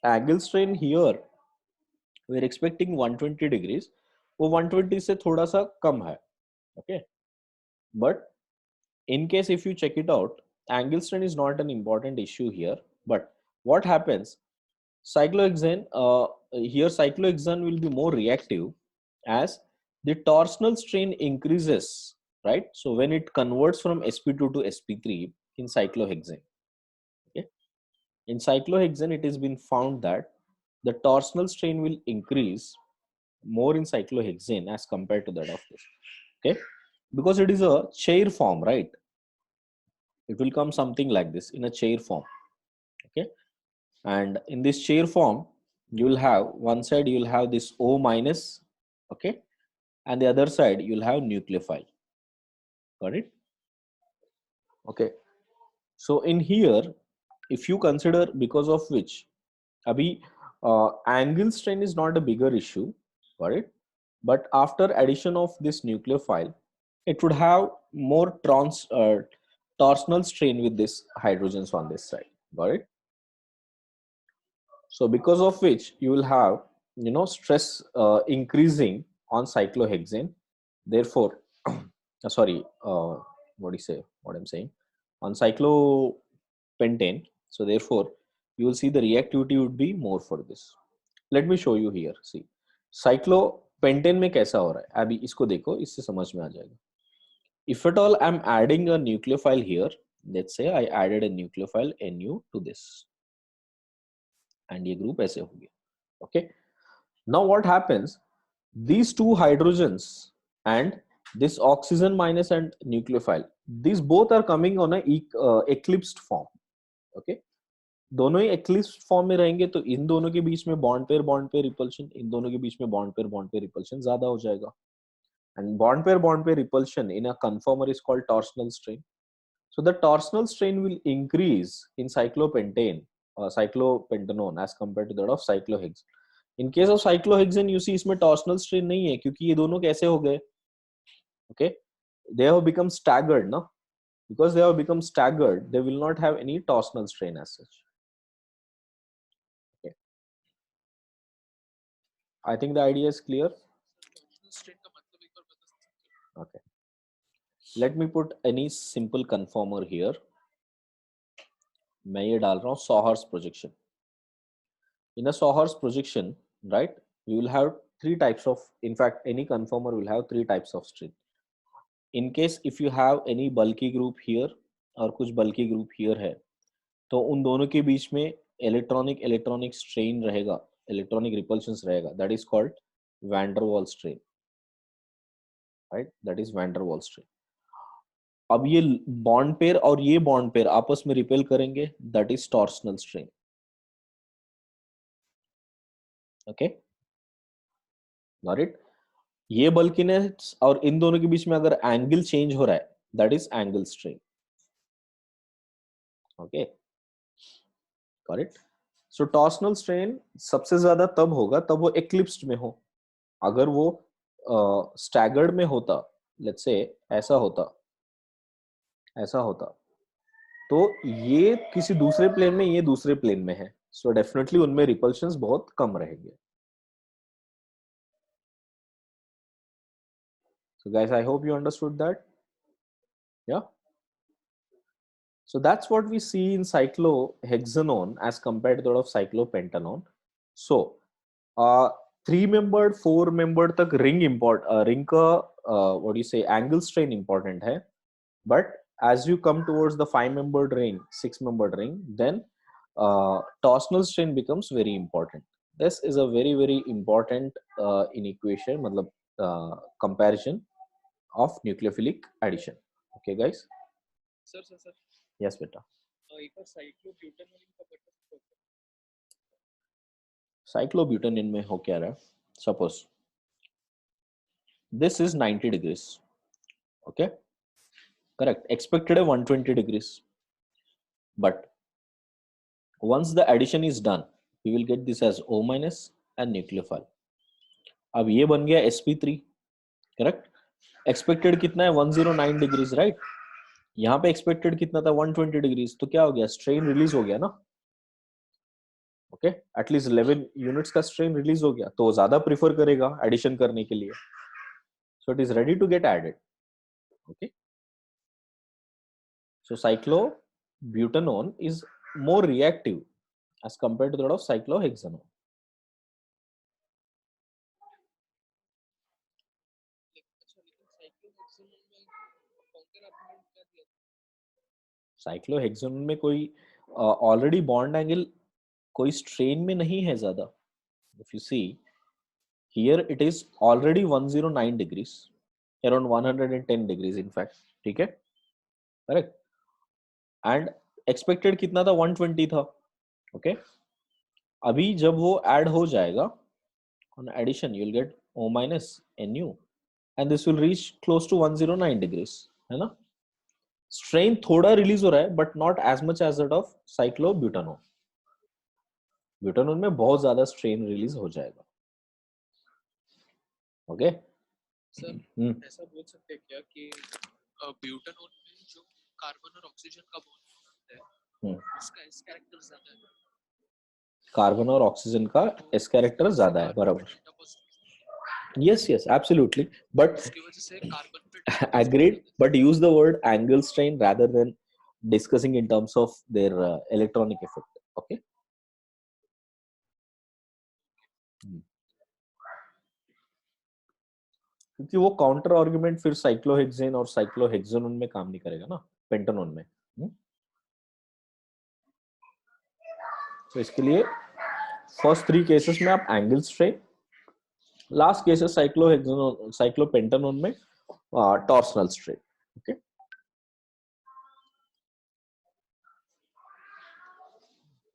angle strain here we are expecting 120 degrees, वो 120 से थोड़ा सा कम है. Okay, but in case if you check it out, angle strain is not an important issue here. But what happens, cyclohexane, here cyclohexane will be more reactive as the torsional strain increases, right? So when it converts from sp2 to sp3 in cyclohexane, okay, in cyclohexane it has been found that the torsional strain will increase more in cyclohexane as compared to that of this. Okay, because it is a chair form, right? It will come something like this in a chair form. Okay, and in this chair form you will have one side you will have this O minus, okay, and the other side you will have nucleophile. Got it? Okay, so in here if you consider, because of which abhi angle strain is not a bigger issue, got it, but after addition of this nucleophile it would have more torsional strain with this hydrogens on this side. Got it? So because of which you will have, you know, stress increasing on cyclohexane. Therefore, sorry, what do you say? What I'm saying on cyclopentane. So therefore, you will see the reactivity would be more for this. Let me show you here. See, cyclopentane में कैसा हो रहा है? अभी इसको देखो, इससे समझ में आ जाएगा. If at all I'm adding a nucleophile here, let's say I added a nucleophile Nu to this. And ये group ऐसे हो गया. Okay, now what happens, these two hydrogens and this oxygen minus and nucleophile, these both are coming on a eclipsed form. Okay, दोनों ही eclipsed form में रहेंगे तो इन दोनों के बीच में bond pair repulsion, इन दोनों के बीच में bond pair repulsion ज्यादा हो जाएगा. And bond pair repulsion in a conformer is called torsional strain. So the torsional strain will increase in cyclopentane, cyclopentanone as compared to that of cyclohexane. In case of cyclohexane, you see इसमें torsional strain नहीं है क्योंकि ये दोनों कैसे हो गए? Okay, they have become staggered, no? Because they have become staggered, they will not have any torsional strain as such. Okay, I think the idea is clear. Okay, let me put any simple conformer here. मैं ये डाल रहा हूँ Sawhorse projection. In a Sawhorse projection, right, we will have three types of, in fact any conformer will have three types of strain. In case if you have any bulky group here और कुछ bulky group here है, तो उन दोनों के बीच में electronic strain रहेगा, electronic repulsions रहेगा, that is called van der Waals strain, right? That is van der Waals strain. अब ये bond pair और ये bond pair आपस में repel करेंगे, that is torsional strain. Okay, got it? ये बल्कीनेस और इन दोनों के बीच में अगर एंगल चेंज हो रहा है, that is angle strain. Okay, got it? So torsional strain सबसे ज्यादा तब होगा तब वो एक्लिप्स्ड में हो. अगर वो स्टैगर्ड में होता, लेट्स से ऐसा होता तो ये किसी दूसरे प्लेन में, ये दूसरे प्लेन में है, सो डेफिनेटली उनमें रिपल्शंस बहुत कम रहेंगे. So guys, I hope you understood that. Yeah. So that's what we see in cyclohexanone as compared to that of cyclopentanone. So 3-membered, 4-membered तक ring का what do you say, angle strain important है. But as you come towards the 5-membered ring, 6-membered ring, then torsional strain becomes very important. This is a very, very important in equation, मतलब comparison of nucleophilic addition. Okay guys? Sir. Yes beta. साइक्लोब्यूटेनिन में हो क्या रहा है? Suppose this is 90 degrees, Okay, correct. Expected है 120 degrees, but once the addition is done, we will get this as O minus and nucleophile. अब ये बन गया sp3, करेक्ट. एक्सपेक्टेड कितना है 109 डिग्रीज, राइट. यहाँ पे एक्सपेक्टेड कितना था 120 डिग्रीज, तो क्या हो गया, स्ट्रेन रिलीज हो गया ना. ओके, एटलीस्ट 11 यूनिट्स का स्ट्रेन रिलीज हो गया, तो ज्यादा प्रिफर करेगा एडिशन करने के लिए. So it is ready to get added. Okay, so cyclobutanone is more reactive as compared to that of cyclohexanone. Cyclohexanone में कोई ऑलरेडी बॉन्ड एंगल कोई स्ट्रेन में नहीं है ज्यादा. If you see here it is already 109 degrees, around 110 degrees in fact. ठीक है, correct. And expected कितना था 120 था. ओके, अभी जब वो ऐड हो जाएगा on addition you will get O minus Nu and this will reach close to 109 degrees, है ना. स्ट्रेन थोड़ा रिलीज हो रहा है but not as much as that of cyclobutanone. Butanone में बहुत ज्यादा स्ट्रेन रिलीज हो जाएगा. ओके सर ऐसा बोल सकते हैं क्या कि ब्यूटानोन में जो कार्बन और ऑक्सीजन का बॉन्ड होता है उसका एस कैरेक्टर ज्यादा है. कार्बन और ऑक्सीजन का एस कैरेक्टर ज्यादा है, बराबर. यस यस एब्सोल्युटली, बट उसकी वजह से कार्बन पे agreed, but use the word angle strain rather than discussing in terms of their electronic effect. Okay. क्योंकि वो काउंटर आर्गुमेंट फिर साइक्लोहेक्सेन और साइक्लोहेक्सेनोन में काम नहीं करेगा ना, पेंटानोन में. तो इसके लिए फर्स्ट 3 केसेस में आप angle strain, last cases cyclohexanone cyclopentanone में torsional strain. Okay,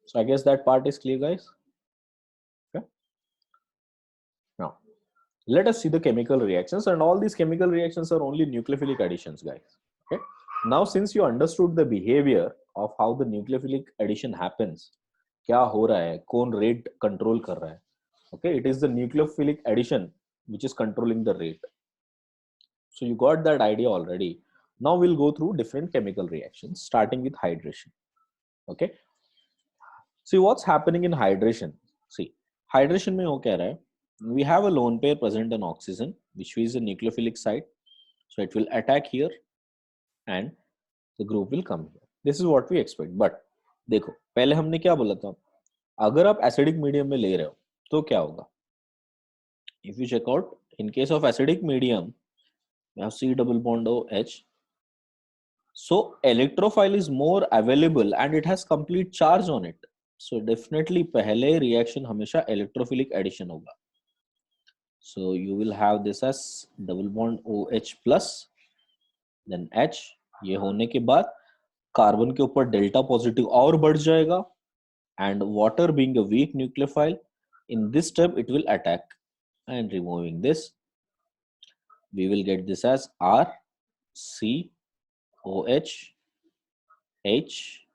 so I guess that part is clear, guys. Okay, now let us see the chemical reactions, and all these chemical reactions are only nucleophilic additions, guys. Okay, now since you understood the behavior of how the nucleophilic addition happens, क्या हो रहा है, कौन rate control कर रहा है. Okay, it is the nucleophilic addition which is controlling the rate. So you got that idea already. Now we'll go through different chemical reactions starting with hydration. Okay, see what's happening in hydration. See, hydration में वो कह रहा है, we have a lone pair present in oxygen which is a nucleophilic site, so it will attack here and the group will come here. This is what we expect. But देखो पहले हमने क्या बोला था, अगर आप एसिडिक मीडियम में ले रहे हो तो क्या होगा. if you check out, in case of acidic medium we have C double bond OH, so electrophile is more available and it has complete charge on it, so definitely पहले reaction हमेशा electrophilic addition होगा. So you will have this as double bond OH plus then H. ये होने के बाद carbon के ऊपर delta positive और बढ़ जाएगा, and water being a weak nucleophile, in this step it will attack, and removing this we will get this as R C OH H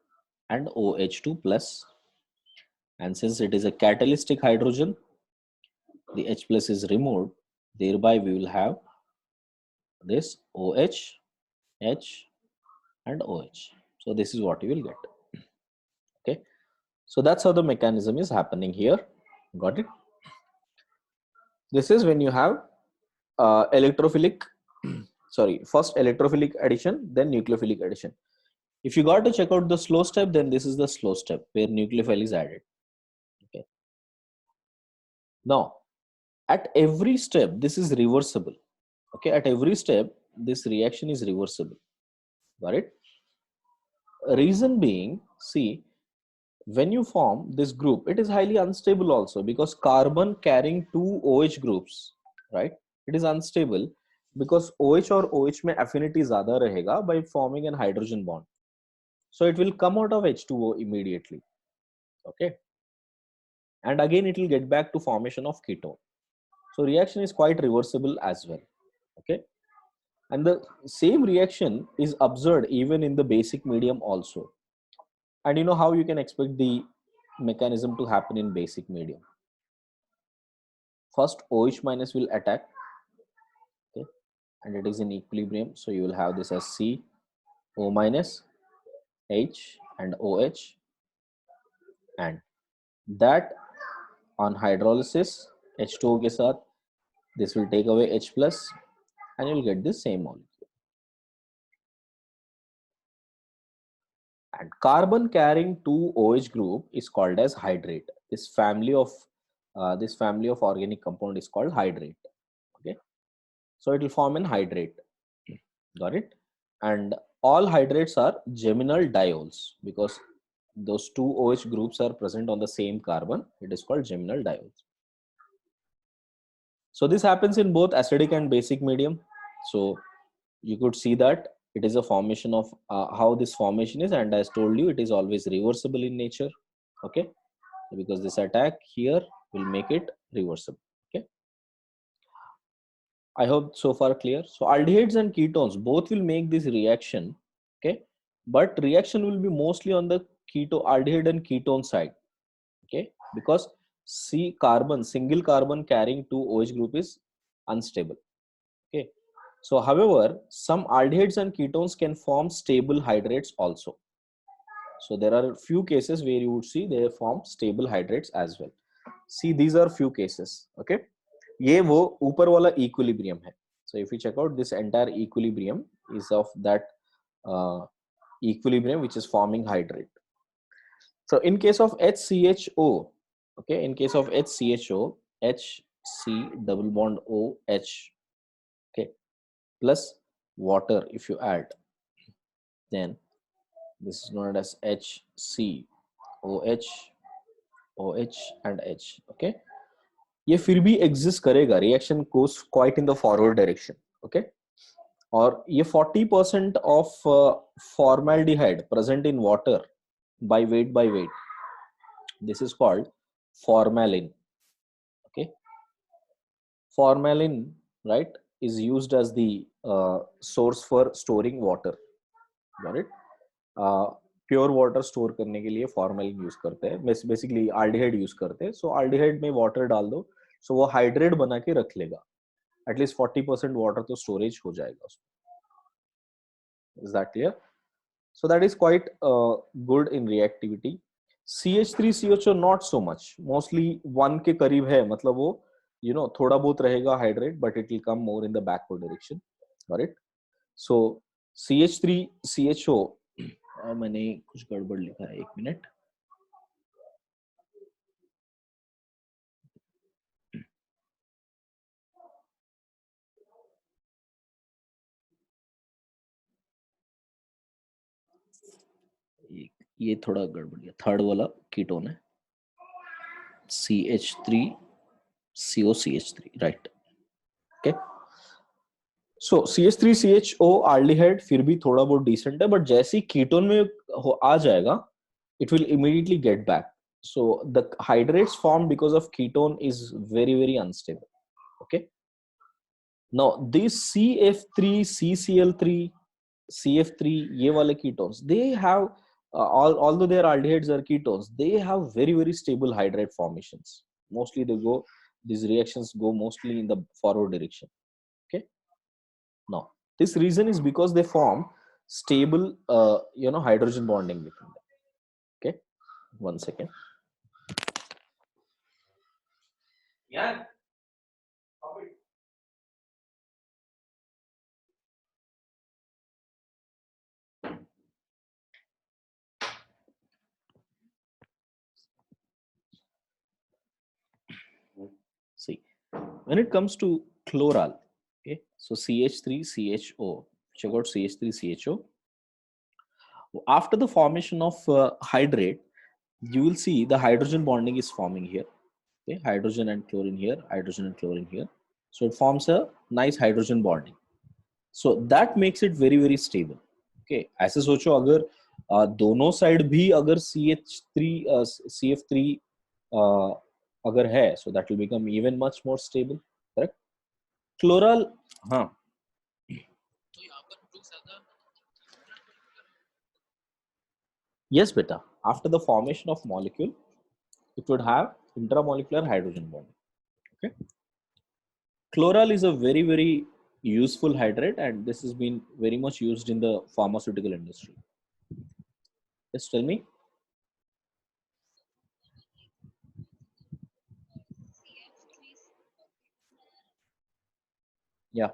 and OH2 plus, and since it is a catalytic hydrogen the H plus is removed, thereby we will have this OH H and OH. So this is what you will get. Okay, so that's how the mechanism is happening here. Got it? This is when you have electrophilic sorry, first electrophilic addition, then nucleophilic addition. If you got to check out the slow step, then this is the slow step where nucleophile is added. Okay, now at every step this is reversible. Okay, at every step this reaction is reversible. Got it? Reason being, see, when you form this group, it is highly unstable also because carbon carrying 2 OH groups, right? It is unstable because OH or OH में affinity ज़्यादा रहेगा by forming an hydrogen bond. So it will come out of H2O immediately. Okay, and again it will get back to formation of ketone. So reaction is quite reversible as well. Okay, And the same reaction is observed even in the basic medium also. And you know how you can expect the mechanism to happen in basic medium. First, OH minus will attack, okay, and it is in equilibrium. So you will have this as C, O minus, H, and OH, and that on hydrolysis, H2O के साथ, this will take away H plus, and you will get this same molecule. And carbon carrying 2 OH group is called as hydrate. This family of organic compound is called hydrate. Okay, so it will form an hydrate. Got it? And all hydrates are geminal diols because those 2 OH groups are present on the same carbon. It is called geminal diols. So this happens in both acidic and basic medium. So you could see that it is a formation of how this formation is, and as told you, it is always reversible in nature. Okay, because this attack here will make it reversible. Okay, I hope so far clear. So aldehydes and ketones both will make this reaction. Okay, but reaction will be mostly on the aldehyde and ketone side. Okay, because single carbon carrying 2 OH group is unstable. Okay, so however, some aldehydes and ketones can form stable hydrates also. So there are a few cases where you would see they form stable hydrates as well. See, these are few cases. Okay, ये वो ऊपर वाला equilibrium है. So if you check out, this entire equilibrium is of that equilibrium which is forming hydrate. So in case of HCHO, okay, in case of HCHO, HC double bond OH, okay, plus water if you add, then this is known as HC, OH, OH and H, okay. ये फिर भी exist करेगा, reaction goes quite in the forward direction, okay. और ये 40% of formaldehyde present in water by weight, this is called formalin. Okay, formalin, right, is used as the source for storing water. Got it? Pure water store करने के लिए formalin use करते हैं, basically aldehyde use करते हैं. सो aldehyde में water डाल दो, सो वो हाइड्रेट बना के रख लेगा. एटलीस्ट 40% वाटर तो स्टोरेज हो जाएगा उसमें. Is that clear? So that is quite good in reactivity. CH3CHO not so much, mostly 1 के करीब है, मतलब वो थोड़ा बहुत रहेगा hydrate, but it will come more in the backward direction. Right? So CH3CHO, मैंने कुछ गड़बड़ लिखा है, 1 मिनट. ये थोड़ा गड़बड़ है. थर्ड वाला कीटोन है CH3COCH3, राइट? ओके, सो CH3CHO aldehyde फिर भी थोड़ा बहुत डिसेंट है, बट जैसे ही कीटोन में आ जाएगा, it will immediately get back. So the hydrates formed because of ketone is very, very unstable. Okay, now these CF3, CCl3, CF3, ये वाले ketones, they have although they are aldehydes or ketones, they have very, very stable hydrate formations. Mostly these reactions go mostly in the forward direction. Okay, now this reason is because they form stable hydrogen bonding between them. Okay, 1 second. Yeah. See, when it comes to chloral, okay, so CH3CHO, check out CH3CHO. After the formation of hydrate, you will see the hydrogen bonding is forming here. Okay, hydrogen and chlorine here, hydrogen and chlorine here. So it forms a nice hydrogen bonding. So that makes it very, very stable. Okay, ऐसे सोचो अगर दोनों side भी अगर CF3 अगर है, so that will become even much more stable. Correct? Chloral, हाँ, Yes, beta. After the formation of molecule, it would have intramolecular hydrogen bond. Okay. Chloral is a very, very useful hydrate, and this has been very much used in the pharmaceutical industry. Just tell me. Yeah.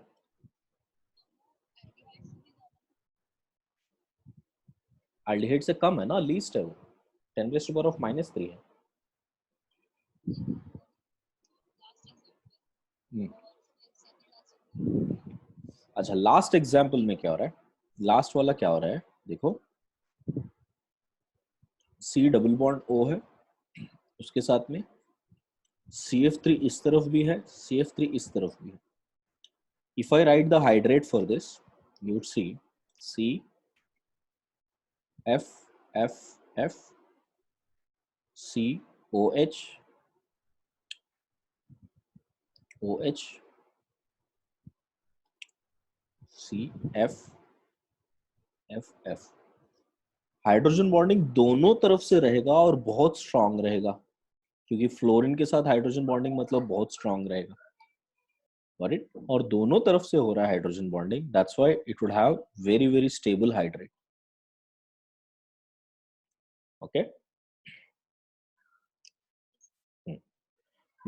Aldehyde से कम है ना, least है वो, 10⁻³ है. अच्छा, last example में क्या हो रहा है? लास्ट वाला क्या हो रहा है? देखो, C डबल बॉन्ड O है, उसके साथ में CF3 इस तरफ भी है, CF3 इस तरफ भी है. If I write the hydrate for this, you would see C F F F C OH OH C F F F. Hydrogen bonding दोनों तरफ से रहेगा और बहुत स्ट्रांग रहेगा, क्योंकि फ्लोरीन के साथ हाइड्रोजन बॉन्डिंग मतलब बहुत स्ट्रांग रहेगा. Right? और दोनों तरफ से हो रहा है hydrogen bonding, that's why it would have very very stable hydrate. Okay.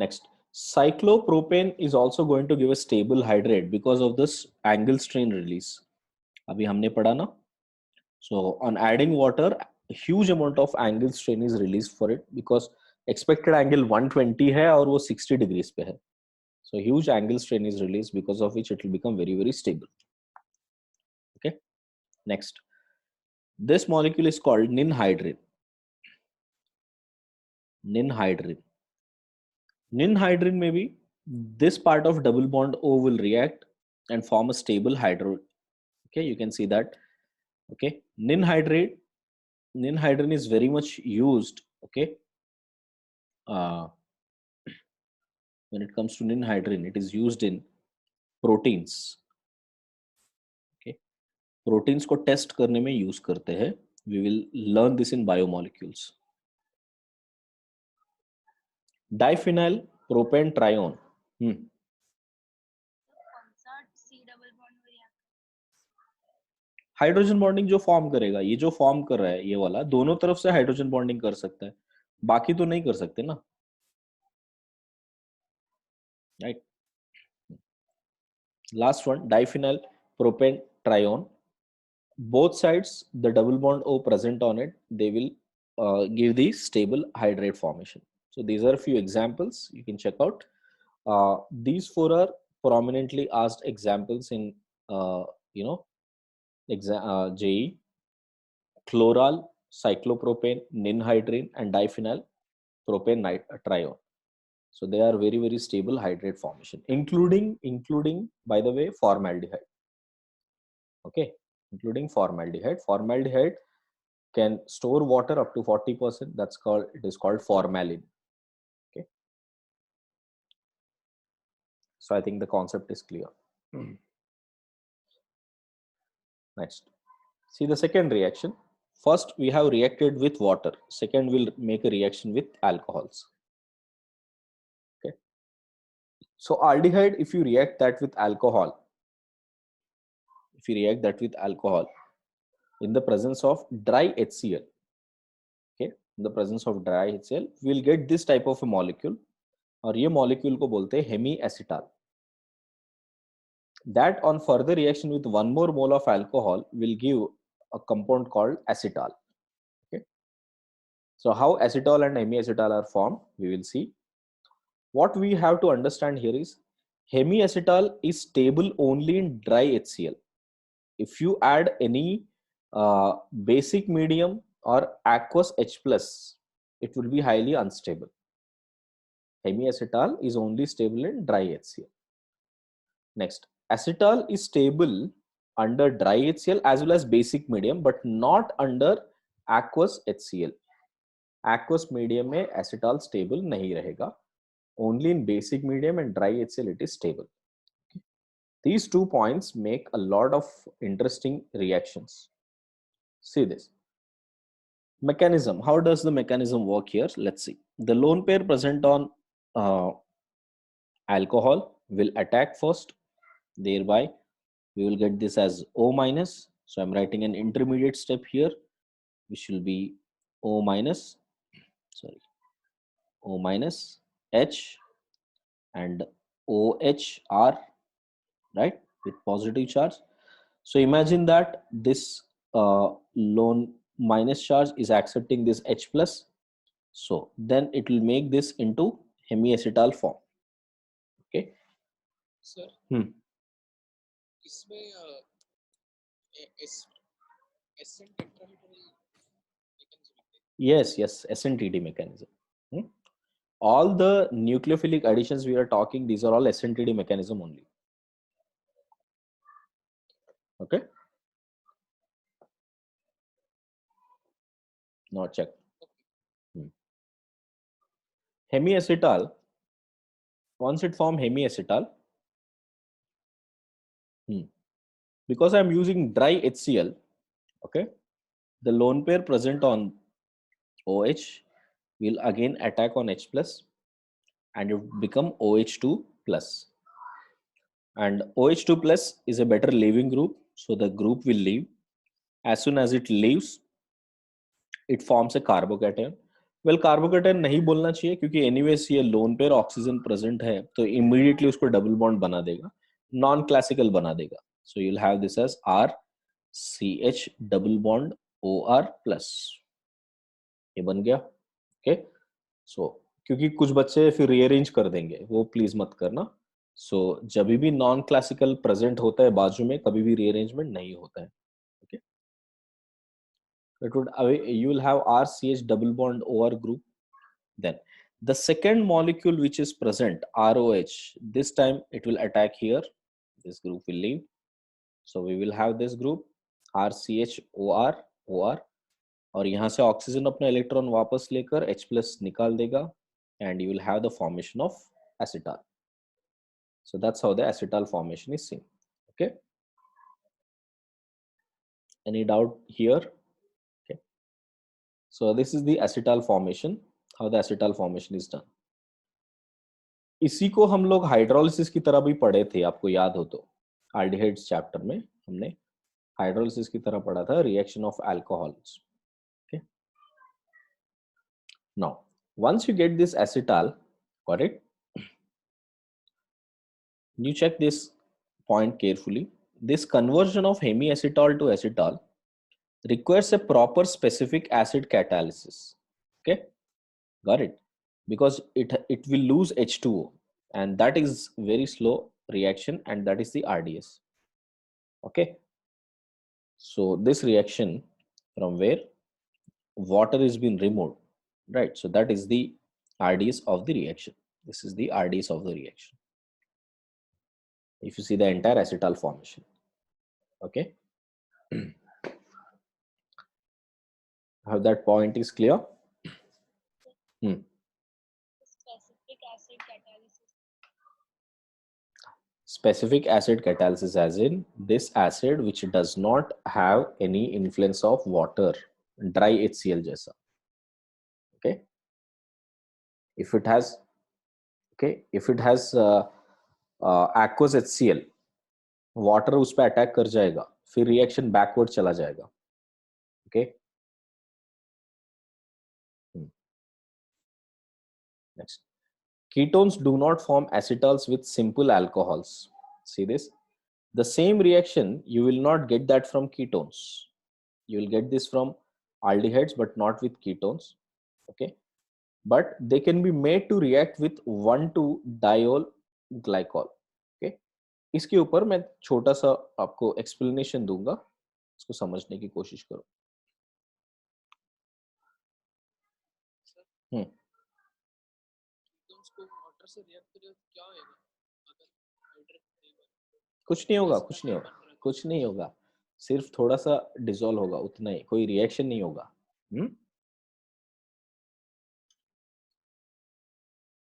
Next, cyclopropane is also going to give a stable hydrate because of this angle strain release. अभी हमने पढ़ा ना. So on adding water, a huge amount of angle strain is released for it because expected angle 120 है और वो 60 degrees पे है. So huge angle strain is released, because of which it will become very very stable. Okay. Next, this molecule is called ninhydrin. Ninhydrin. Ninhydrin may be this part of double bond O will react and form a stable hydro. Okay, you can see that. Okay, ninhydrin is very much used. Okay, when it comes to ninhydrin, it is used in proteins. Okay, proteins को test करने में use करते हैं. We will learn this in biomolecules. Diphenyl propane trione. Hydrogen bonding जो form करेगा, ये जो form कर रहा है ये वाला, दोनों तरफ से हाइड्रोजन बॉन्डिंग कर सकता है, बाकी तो नहीं कर सकते ना. Right. Last one, diphenyl propane ट्रायोन. Both sides, the double bond O present on it, they will give the stable hydrate formation. So these are a few examples you can check out. These four are prominently asked examples in JEE: chloral, cyclopropane, ninhydrin, and diphenyl propane trione. So they are very very stable hydrate formation, including by the way formaldehyde. Okay, including formaldehyde. Formaldehyde can store water up to 40%. That's called, it is called formalin. Okay, so I think the concept is clear. Next, see the second reaction. First we have reacted with water, second we'll make a reaction with alcohols. Okay, so aldehyde, if you react that with alcohol, in the presence of dry HCl, okay, in the presence of dry HCl, we'll get this type of a molecule, और ये molecule को बोलते हैं hemiacetal. That on further reaction with one more mole of alcohol will give a compound called acetal. Okay, so how acetal and hemiacetal are formed, we will see. What we have to understand here is hemiacetal is stable only in dry HCl. If you add any basic medium or aqueous H+, it will be highly unstable. Hemiacetal is only stable in dry HCl. Next, acetal is stable under dry HCl as well as basic medium, but not under aqueous HCl. Aqueous medium में acetal stable नहीं रहेगा. Only in basic medium and dry HCl it is stable. These 2 points make a lot of interesting reactions. See this. Mechanism. How does the mechanism work here? Let's see. The lone pair present on alcohol will attack first. Thereby, we will get this as O minus. So I'm writing an intermediate step here, which will be O minus, sorry, O minus H and OHR, right, with positive charge. So imagine that this lone minus charge is accepting this H plus. So then it will make this into hemiacetal form. Okay. Sir इसमें SN tetrahedral mechanism. Yes, SNTD mechanism. All the nucleophilic additions we are talking, these are all SNTD mechanism only. Okay. Now check. Hemiacetal, once it form hemiacetal, because I'm using dry HCl, okay, the lone pair present on OH will again attack on H plus and it will become OH2 plus. And OH2 plus is a better leaving group, so the group will leave. As soon as it leaves, it forms a carbocation. Well, carbocation नहीं बोलना चाहिए क्योंकि anyways ये lone pair oxygen present है तो immediately उसको double bond बना देगा, नॉन क्लासिकल बना देगा. So you will have this as RCH double bond OR plus. ये बन गया. ओके. सो क्योंकि कुछ बच्चे फिर रीअरेंज कर देंगे, वो प्लीज मत करना. सो जब भी नॉन क्लासिकल प्रेजेंट होता है बाजू में, कभी भी रीअरेंजमेंट नहीं होता है. Okay. It would, you will have RCH double bond OR group. Then the second molecule which is present, ROH, this time it will attack here. This group will leave. So we will have this group RCH OR OR. और यहाँ से oxygen अपना electron वापस लेकर H plus निकाल देगा and you will have the formation of acetal. So that's how the acetal formation is seen. Okay. Any doubt here? Okay. So this is the acetal formation, how the acetal formation is done. इसी को हम लोग hydrolysis की तरह भी पढ़े थे, आपको याद हो तो एल्डिहाइड्स चैप्टर में हमने हाइड्रोलिसिस की तरह पढ़ा था, reaction of alcohols. Okay. Now once you get this acetal, got it, you check this point carefully. This conversion of hemiacetal to acetal requires a proper specific acid catalysis. Okay, got it, because it will lose H2O and that is very slow reaction and that is the RDS. Okay, so this reaction from where water is being removed, right? So that is the RDS of the reaction. This is the RDS of the reaction. If you see the entire acetal formation. Okay. How that point is clear? Specific acid catalysis. Specific acid catalysis as in this acid which does not have any influence of water, dry HCl जैसा. Okay. If it has, okay, if it has aqueous HCl, water उस पर attack कर जाएगा, फिर reaction backward चला जाएगा. Okay. Next. Ketones do not form acetals with simple alcohols. See this? The same reaction, you will not get that from ketones. You will get this from aldehydes, but not with ketones. Okay. But they can be made to react with 1,2-diol glycol. Okay. इसके ऊपर मैं छोटा सा आपको explanation दूंगा, इसको समझने की कोशिश करो. से रिएक्ट करे तो क्या होगा? अगर हाइड्रेट नहीं बने कुछ नहीं होगा, कुछ नहीं होगा, कुछ नहीं होगा, सिर्फ थोड़ा सा डिसॉल्व होगा, उतना ही, कोई रिएक्शन नहीं होगा.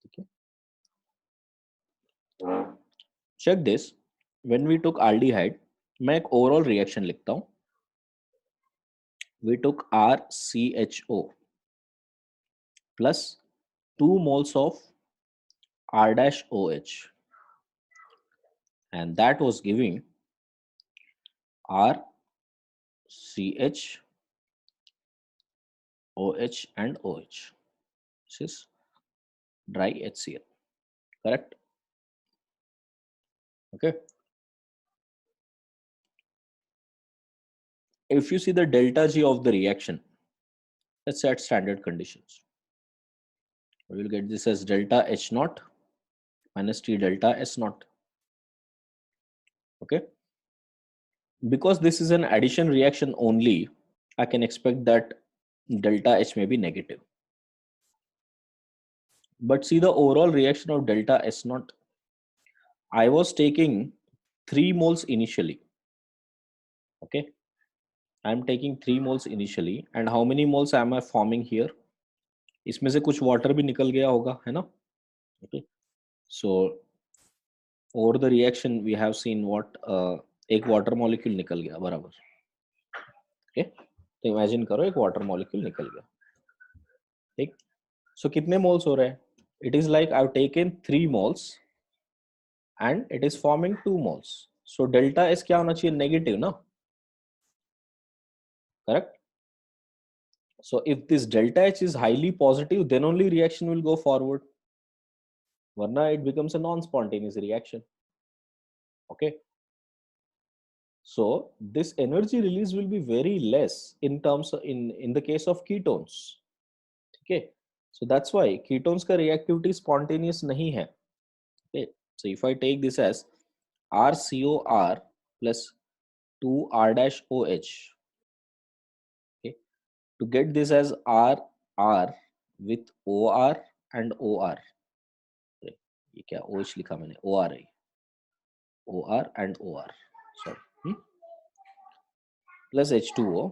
ठीक है. Check this. When we took aldehyde, मैं एक ओवरऑल रिएक्शन लिखता हूं. we took RCHO plus 2 moles of R dash OH, and that was giving RCH, OH and OH. This is dry HCl, correct? Okay. If you see the delta G of the reaction, let's say at standard conditions, we will get this as delta H naught minus T delta S naught. Okay. Because this is an addition reaction only, I can expect that delta H may be negative. But see the overall reaction of delta S naught. I was taking 3 moles initially. Okay. I'm taking 3 moles initially. And how many moles am I forming here? इसमें से कुछ water भी निकल गया होगा, है ना? Okay. So over the reaction we have seen what एक water molecule निकल गया बराबर. Okay. तो imagine करो एक water molecule निकल गया. ठीक. So कितने moles हो रहे हैं? It is like I've taken 3 moles and it is forming 2 moles. So delta S क्या होना चाहिए? Negative ना? Correct? So if this delta H is highly positive, then only reaction will go forward. Varna it becomes a non-spontaneous reaction. Okay. So this energy release will be very less in terms of in the case of ketones. Okay. So that's why ketones ka reactivity spontaneous nahi hai. Okay. So if I take this as RCOR plus 2R dash OH, okay, to get this as RR with OR and OR. ये क्या OH लिखा मैंने, OR है, OR and OR, sorry, plus H2O,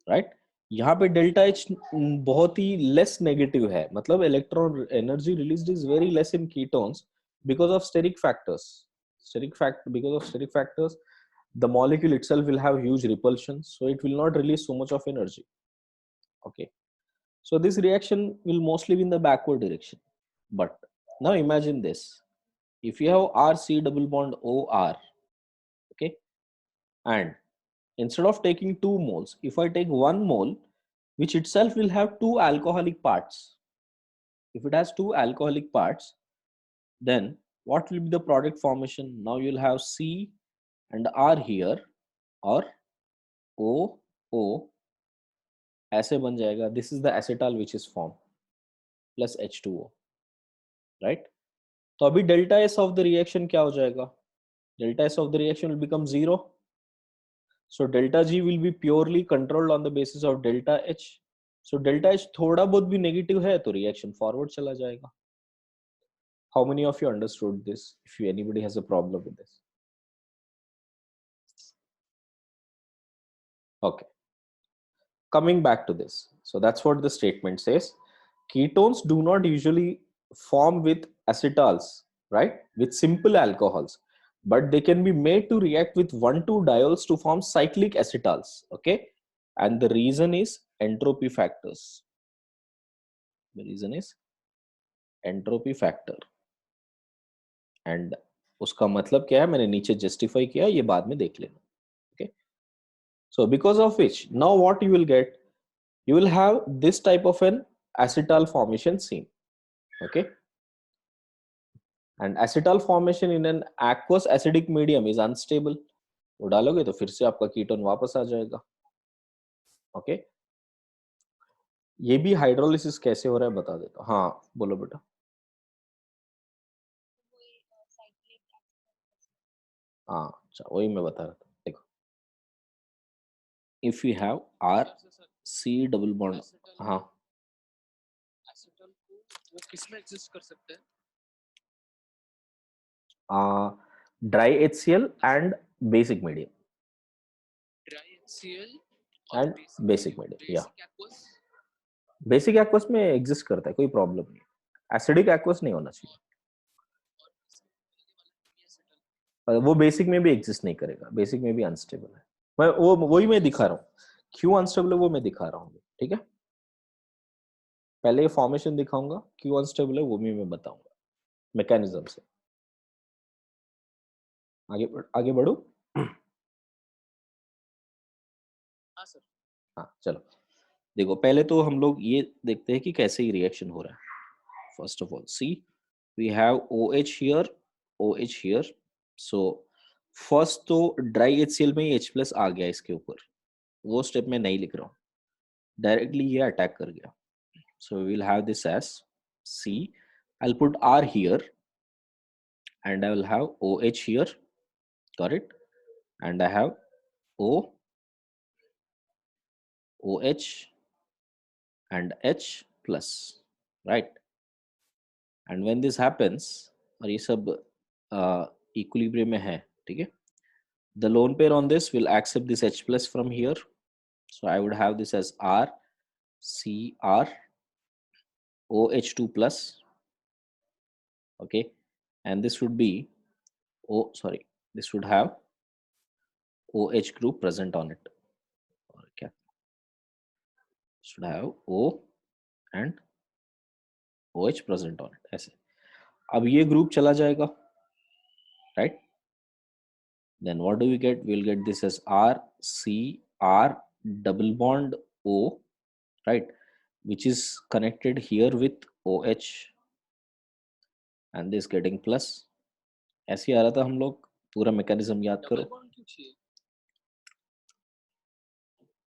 right? यहाँ पे delta H बहुत ही less negative है, मतलब electron energy released is very less in ketones because of steric factors. Because of steric factors, the molecule itself will have huge repulsion, so it will not release so much of energy. Okay, so this reaction will mostly be in the backward direction. But now imagine this: if you have RC double bond OR, okay, and instead of taking 2 moles, if I take 1 mole, which itself will have 2 alcoholic parts. If it has 2 alcoholic parts, then what will be the product formation? Now you'll have C and R here, or O, O, ऐसे बन जाएगा. This is the acetal which is formed, plus H2O, right? तो अभी delta S of the reaction क्या हो जाएगा? Delta S of the reaction will become 0. So delta G will be purely controlled on the basis of delta H. So delta H थोड़ा बहुत भी negative है तो reaction forward चला जाएगा. How many of you understood this? If anybody has a problem with this. Okay. Coming back to this. So that's what the statement says. Ketones do not usually form with acetals, right? With simple alcohols, but they can be made to react with 1,2 diols to form cyclic acetals. Okay. And the reason is entropy factors. The reason is entropy factor. And उसका मतलब क्या है मैंने नीचे justify किया, ये बाद में देख लेना. Okay. So because of which, now what you will get, you will have this type of an acetal formation seen. Okay. And acetal formation in an aqueous acidic medium is unstable. वो डालोगे तो फिर से आपका ketone वापस आ जाएगा. Okay. ये भी हाइड्रोलिसिस कैसे हो रहा है बता देता हूँ. हाँ बोलो बेटा. हाँ अच्छा वही मैं बता रहा था. देखो, if we have R C double bond, हाँ एसिटल को वो किसमें एग्जिस्ट कर सकते हैं? dry HCl and basic medium. Dry HCl and basic medium. Yeah. aqueous? Basic aqueous में exist करता है, कोई problem नहीं. Acidic aqueous नहीं होना चाहिए. वो बेसिक में भी एग्जिस्ट नहीं करेगा, बेसिक में भी अनस्टेबल है. मैं वही मैं दिखा रहा हूँ क्यों अनस्टेबल है वो मैं दिखा रहा हूँ, ठीक है। पहले ये फॉर्मेशन दिखाऊंगा, क्यों अनस्टेबल है वो भी मैं बताऊंगा मैकेनिज्म से। आगे बढ़ू। हाँ सर। हाँ चलो, देखो पहले तो हम लोग ये देखते हैं कि कैसे ही रिएक्शन हो रहा है। First of all see we have OH here, OH here. So first तो ड्राई HCl में ही H+ आ गया इसके ऊपर, वो स्टेप में नहीं लिख रहा हूँ, डायरेक्टली ये अटैक कर गया। So we will have this as C, I'll put R here and I will have OH here, got it, and I have OH and H plus, right? And when this happens, और ये सब equilibrium में है, ठीक है, the lone pair on this will accept this H plus from here, so I would have this as R C R OH2 plus, okay, and this would be this would have OH group present on it, और क्या should have O and OH present on it, ऐसे। अब ये group चला जाएगा, right? Then what do we get? We'll get this as R C R double bond O, right? Which is connected here with OH and this getting plus. ऐसे ही आ रहा था, हम लोग पूरा मैकेनिज्म याद करो। डबल बॉन्ड क्यों चाहिए?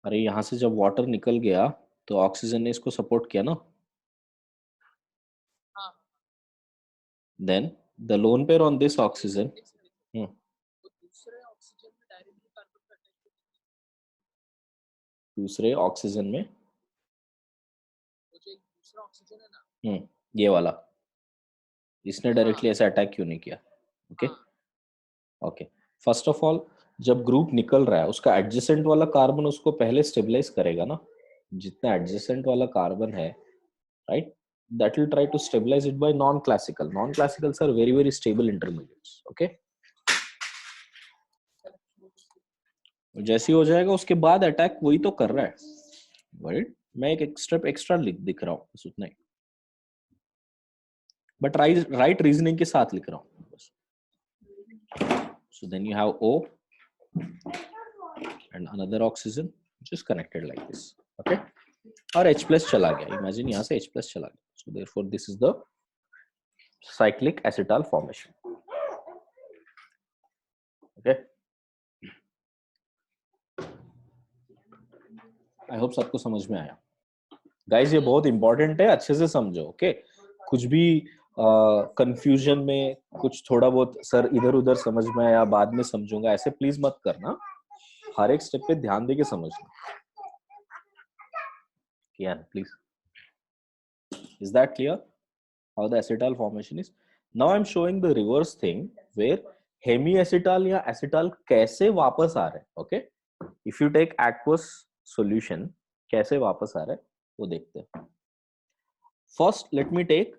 अरे यहाँ से जब वाटर निकल गया तो ऑक्सीजन ने इसको सपोर्ट किया ना। हाँ। Then the lone pair on this oxygen. तो दूसरे ऑक्सीजन में डायरेक्टली कार्बन का अटैक, दूसरे ऑक्सीजन में वो जो एक दूसरा ऑक्सीजन है ना, ये वाला, इसने डायरेक्टली ऐसा अटैक क्यों नहीं किया? Okay okay, first of all जब ग्रुप निकल रहा है उसका एडजेसेंट वाला कार्बन उसको पहले स्टेबलाइज करेगा ना, जितना एडजेसेंट वाला कार्बन है, right, that will try to stabilize it by non-classicals are very very stable intermediates, okay। जैसे ही हो जाएगा उसके बाद अटैक वही तो कर रहा है, राइट। मैं एक स्टेप एक्स्ट्रा दिख रहा हूँ बस उतना ही, बट राइट रीजनिंग के साथ लिख रहा हूँ बस। So then you have O and another oxygen which is connected like this, okay, और H plus चला गया, imagine यहाँ से H plus चला गया, so therefore this is the cyclic acetal formation, okay। I hope सबको समझ में आया गाइस, ये बहुत इंपॉर्टेंट है, अच्छे से समझो, ओके। कुछ भी कंफ्यूजन में कुछ थोड़ा बहुत सर इधर उधर समझ में आया बाद में समझूंगा ऐसे प्लीज मत करना, हर एक स्टेप पे ध्यान देके समझना, क्या please. Is that clear how the acetal formation is? Now I'm showing the reverse thing where hemiacetal या acetal कैसे वापस आ रहे हैं, okay? If you take aqueous solution कैसे वापस आ रहा है वो देखते हैं। First let me take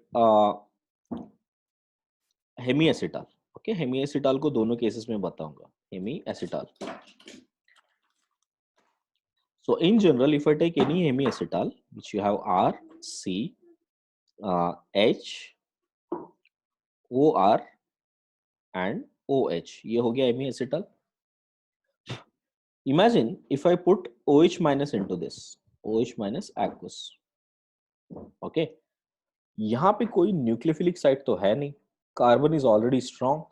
hemiacetal, okay? Hemiacetal को दोनों केसेस में बताऊंगा, hemiacetal. So in general, if I take any hemiacetal, which you have R, C, H, OR and OH, ये हो गया hemiacetal. Imagine if I put OH minus into this, OH minus aqueous, okay? यहाँ पे कोई nucleophilic site तो है नहीं, carbon is already strong,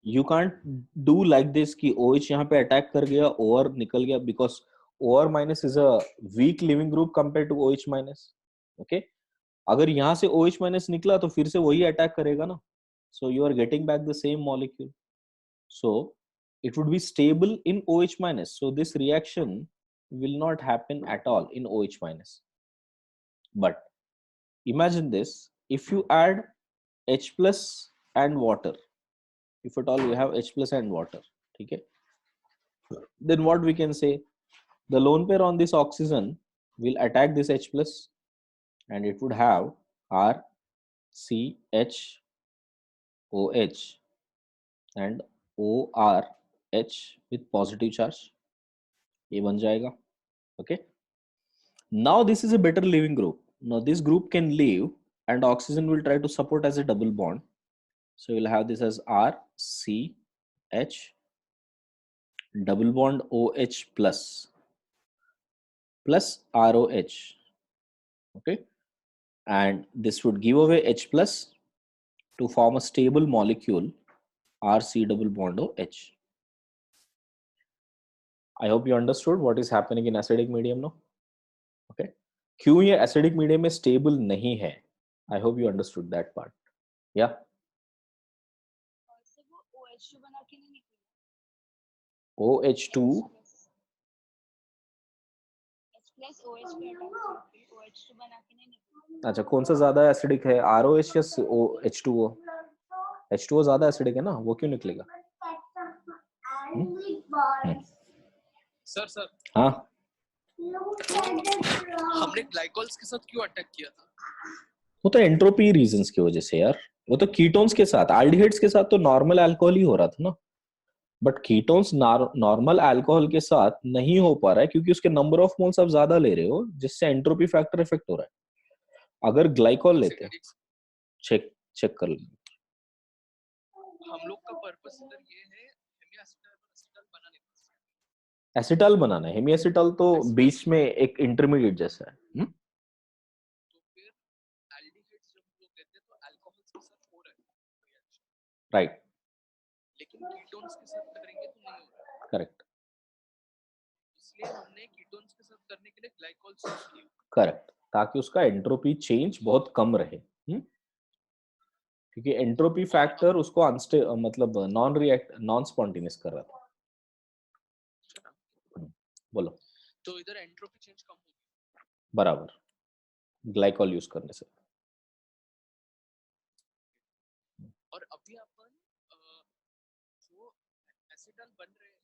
you can't do like this कि OH यहाँ पे अटैक कर गया, OR निकल गया, because OR minus is a weak living group compared to OH minus, okay? अगर यहाँ से OH minus निकला तो फिर से वही अटैक करेगा ना, so you are getting back the same molecule, so it would be stable in OH minus, so this reaction will not happen at all in OH minus. But imagine this, if you add H plus and water, if at all we have H plus and water, okay, then what we can say, the lone pair on this oxygen will attack this H plus and it would have R C H OH and OR H with positive charge, ये बन जाएगा, Okay. Now this is a better leaving group. Now this group can leave and oxygen will try to support as a double bond. So we'll have this as R, C, H, double bond OH plus ROH. Okay. And this would give away H plus to form a stable molecule RC double bond OH. I hope you understood what is happening in acidic medium now. Okay. क्यों ये acidic medium में stable नहीं है? I hope you understood that part. Yeah. Sir वो OH2 बना के नहीं निकलेगा। OH2 H+ OH पे अटैक OH2 बना के नहीं निकलेगा। अच्छा, कौन सा ज्यादा एसिडिक है, ROH या H2O? H2O ज्यादा एसिडिक है ना, वो क्यों निकलेगा? सर हाँ, हमने ग्लाइकोल्स के साथ क्यों अटैक किया था? वो तो एंट्रोपी रीजंस की वजह से यार। वो तो कीटोन्स के साथ, एल्डिहाइड्स के साथ तो नॉर्मल अल्कोहल ही हो रहा था ना, बट कीटोन्स नॉर्मल अल्कोहल के साथ नहीं हो पा रहा है क्योंकि उसके नंबर ऑफ मोल्स आप ज्यादा ले रहे हो, जिससे एंट्रोपी फैक्टर इफेक्ट हो रहा है। अगर ग्लाइकोल लेते हैं, चेक कर लेंगे। हम लोग का पर्पस इधर ये है हेमी बनाने का। एसिटाल बनाना है, हेमी एसिटाल तो बीच में एक इंटरमीडिएट जैसा है। तो फिर एल्डिहाइड्स जब हम लोग लेते हैं तो अल्कोहल्स के साथ हो रहा है रिएक्शन, राइट, लेकिन कीटोन्स के साथ करेंगे तो नहीं हो रहा है। करेक्ट, इसलिए हमने कीटोन्स के साथ करने के लिए ग्लाइकोल्स यूज किए। करेक्ट, ताकि उसका एंट्रोपी चेंज बहुत कम रहे। क्योंकि एंट्रोपी फैक्टर उसको मतलब नॉन स्पॉन्टेनियस कर रहा था। बोलो। तो इधर एंट्रोपी चेंज कम होगी बराबर, ग्लाइकोल यूज करने से। और अभी अपन जो एसिटाल बन रहे हैं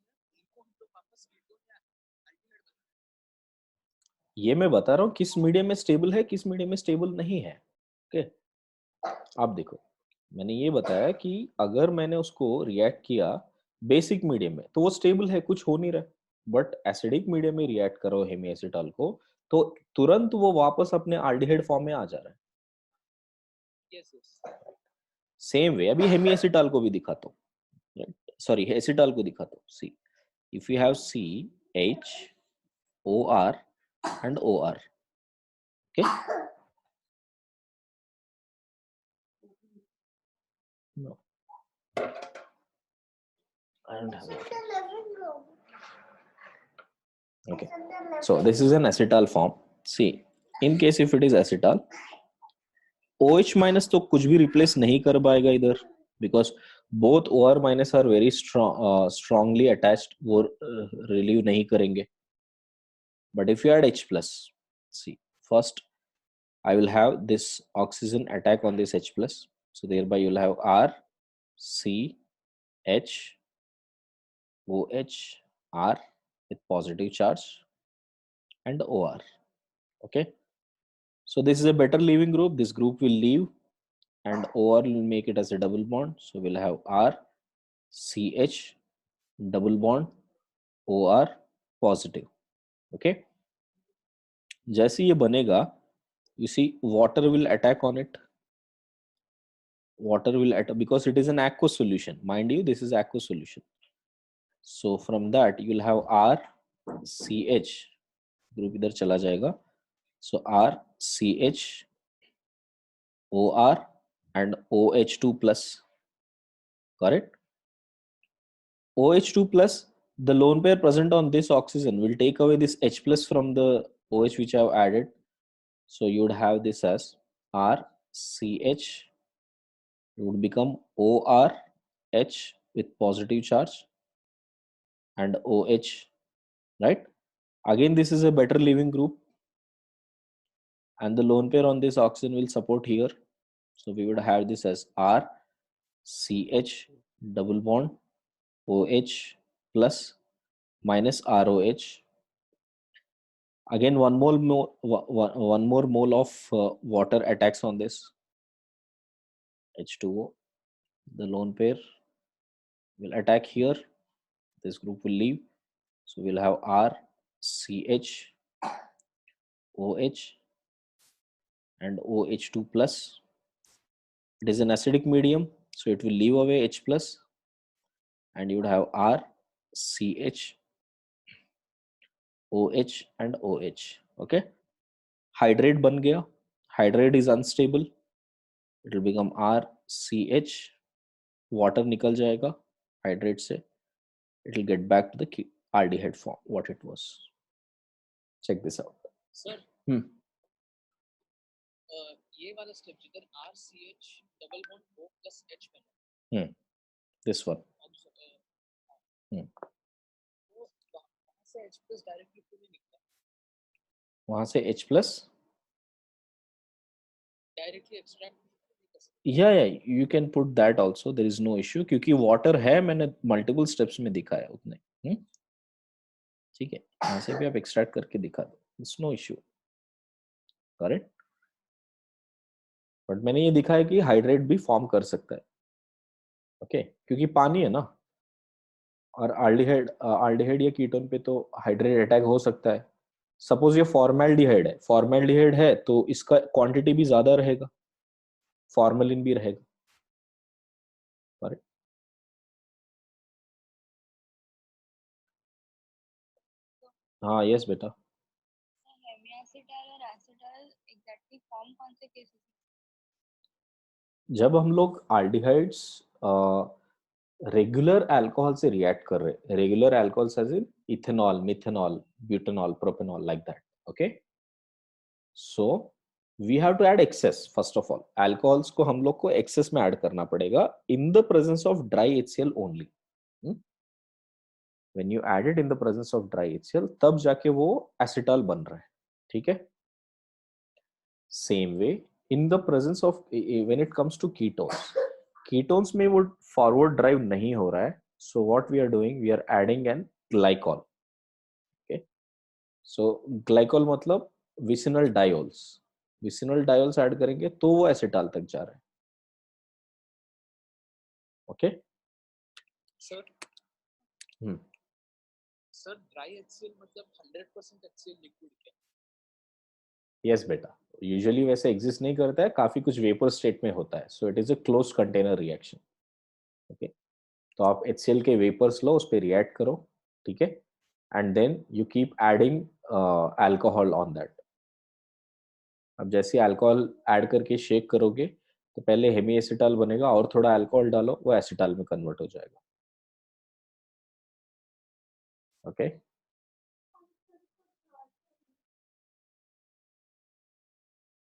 उनको हम लोग वापस कीटोन या एल्डिहाइड बना रहे हैं। ये मैं बता रहा हूँ किस मीडियम में स्टेबल है, किस मीडियम में स्टेबल नहीं है। ओके, आप देखो, मैंने ये बताया कि अगर मैंने उसको रिएक्ट किया बेसिक मीडियम में तो वो स्टेबल है, कुछ हो नहीं रहा, बट एसिडिक मीडियम में रिएक्ट करो हेमी एसिटाल को तो तुरंत वो वापस अपने एल्डिहाइड फॉर्म में आ जा रहा है। यस यस, सेम वे अभी हेमी एसिटाल को भी दिखाता हूँ, सॉरी एसिटाल को दिखाता हूँ। See, if you have C H O R and O R, okay, no, I don't have it. Okay, so this is an acetal form. See, in case if it is acetal, OH minus तो कुछ भी replace नहीं कर पाएगा इधर, because both OR minus are very strongly attached, वो relieve नहीं करेंगे. But if you add H plus, see, first I will have this oxygen attack on this H plus, so thereby you'll have R, C, H, OH, R with positive charge and OR. Okay, so this is a better leaving group. This group will leave and OR will make it as a double bond. So we'll have R, CH, double bond, OR, positive. Okay, जैसे ये बनेगा, you see water will attack on it. Water will attack because it is an aqueous solution. Mind you, this is aqueous solution. So from that you'll have R, CH, group इधर चला जाएगा. So R, CH, OR and OH2 plus. Correct? OH2 plus, the lone pair present on this oxygen will take away this H plus from the OH which I have added. So you would have this as RCH. It would become ORH with positive charge and OH, right? Again, this is a better leaving group. And the lone pair on this oxygen will support here. So we would have this as RCH double bond OH plus minus ROH. Again, one more mole of water attacks on this H2O. The lone pair will attack here. This group will leave. So we'll have RCH OH and OH2 plus. It is an acidic medium, so it will leave away H plus, and you would have R, CH, OH and OH. Okay, hydrate ban gaya. Hydrate is unstable. It will become R, CH. Water nikal jayega hydrate se. It will get back to the aldehyde form, what it was. Check this out. Sir, ये वाला step जिधर RCH double bond O plus H बना, this one. तो वहाँ से H plus directly क्यों नहीं निकला? वहाँ से H plus directly extract yeah, you can put that also, there is no issue, क्योंकि water है, मैंने multiple steps में दिखाया उतने. ठीक है, यहाँ से भी आप एक्सट्रैक्ट करके दिखा दो, it's no issue. Correct, but मैंने ये दिखाया कि हाइड्रेट भी फॉर्म कर सकता है. ओके, क्योंकि पानी है ना, और आल्डिहाइड या कीटोन पे तो हाइड्रेट अटैक हो सकता है. सपोज ये फॉर्मेल्डिहाइड है तो इसका क्वांटिटी भी ज्यादा रहेगा, फॉर्मेलिन भी रहेगा. करेक्ट. हाँ यस बेटा. हेमियासिटाइल और एसिटाइल एग्जैक्टली फॉर्म कौन से केसेस? जब हम लोग आल्डिहाइड्स रेगुलर अल्कोहल से रिएक्ट कर रहे हैं, regular alcohol as in ethanol, methanol, butanol, propanol, like that. Okay, so we have to add excess. First of all alcohols को हम लोग को एक्सेस में ऐड करना पड़ेगा in the presence of dry HCl only. When you add it in the presence of dry HCl, तब जाके वो एसिटॉल बन रहा है. ठीक है, same way in the presence of when it comes to ketones में वो फॉरवर्ड ड्राइव नहीं हो रहा है. So what we are doing, we are adding an glycol. Okay, so glycol मतलब विसिनल डायोल्स ऐड करेंगे तो वो एसिटाल तक जा रहा है. Okay sir, sir dry HCl मतलब 100% HCl लिक्विड क्या? यस बेटा, यूजुअली वैसे एग्जिस्ट नहीं करता है, काफी कुछ वेपर स्टेट में होता है. सो it is a close container reaction. Okay, तो आप HCl के वेपर्स लो, उस पर रिएक्ट करो. ठीक है, and then you keep adding alcohol on that. अब जैसे अल्कोहल ऐड करके शेक करोगे तो पहले हेमी एसिटाल बनेगा, और थोड़ा अल्कोहल डालो, वो एसिटाल में कन्वर्ट हो जाएगा. ओके,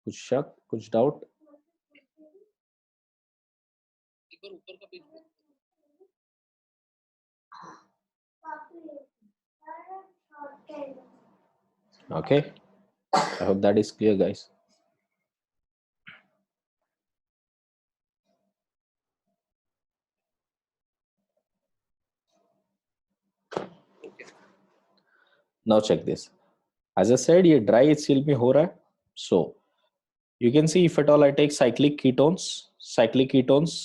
कुछ शक, कुछ डाउट? एक बार ऊपर का page. Okay, I hope that is clear, guys. Now check this. As I said, ये dry HCl में हो रहा है. So you can see if at all I take cyclic ketones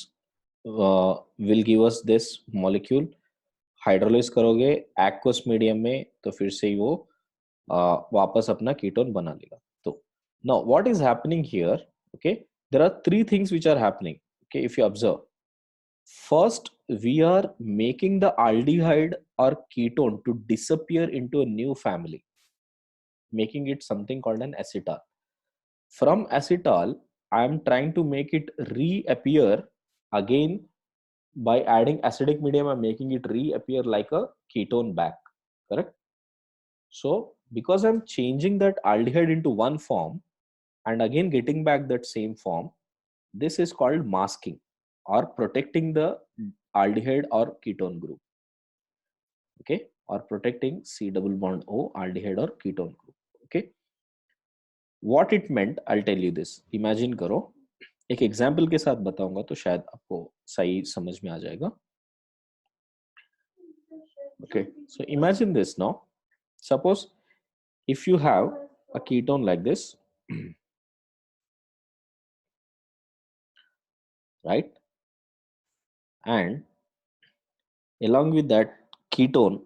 will give us this molecule. Hydrolyse करोगे aqueous medium में तो फिर से ही वो वापस अपना कीटोन बना लेगा. तो now what is happening here? Okay, there are three things which are happening. Okay, if you observe, first we are making the aldehyde or ketone to disappear into a new family, making it something called an acetal. From acetal I am trying to make it reappear again. By adding acidic medium I'm making it reappear like a ketone back. Correct? So because I'm changing that aldehyde into one form and again getting back that same form, this is called masking or protecting the aldehyde or ketone group. Okay, or protecting C double bond O aldehyde or ketone group. Okay, what it meant, I'll tell you this. Imagine करो, एक example के साथ बताऊंगा तो शायद आपको सही समझ में आ जाएगा. Okay, so imagine this now. Suppose if you have a ketone like this, right, and along with that ketone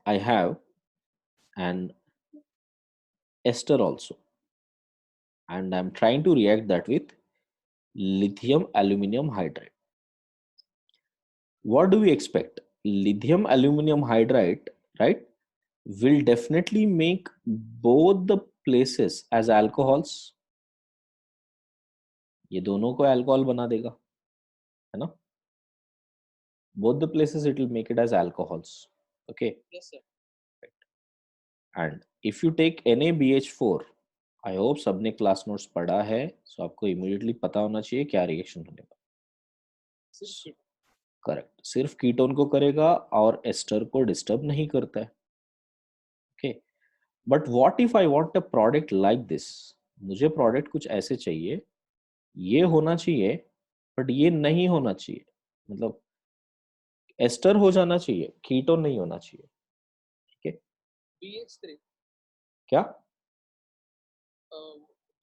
I have and ester also, and I'm trying to react that with lithium aluminum hydride. What do we expect? Lithium aluminum hydride, right, will definitely make both the places as alcohols. ये दोनों को alcohol बना देगा, है ना? Both the places it will make it as alcohols. Okay. Yes, sir. And if you take NaBH4, I hope सबने class notes पढ़ा है, so आपको immediately पता होना चाहिए क्या रिएक्शन होने वाला. करेक्ट, सिर्फ कीटोन को करेगा और एस्टर को डिस्टर्ब नहीं करता है. Okay, but what if I want a product like this? मुझे प्रोडक्ट कुछ ऐसे चाहिए, ये होना चाहिए बट ये नहीं होना चाहिए, मतलब एस्टर हो जाना चाहिए, कीटोन नहीं होना चाहिए. ठीक है, BH3 क्या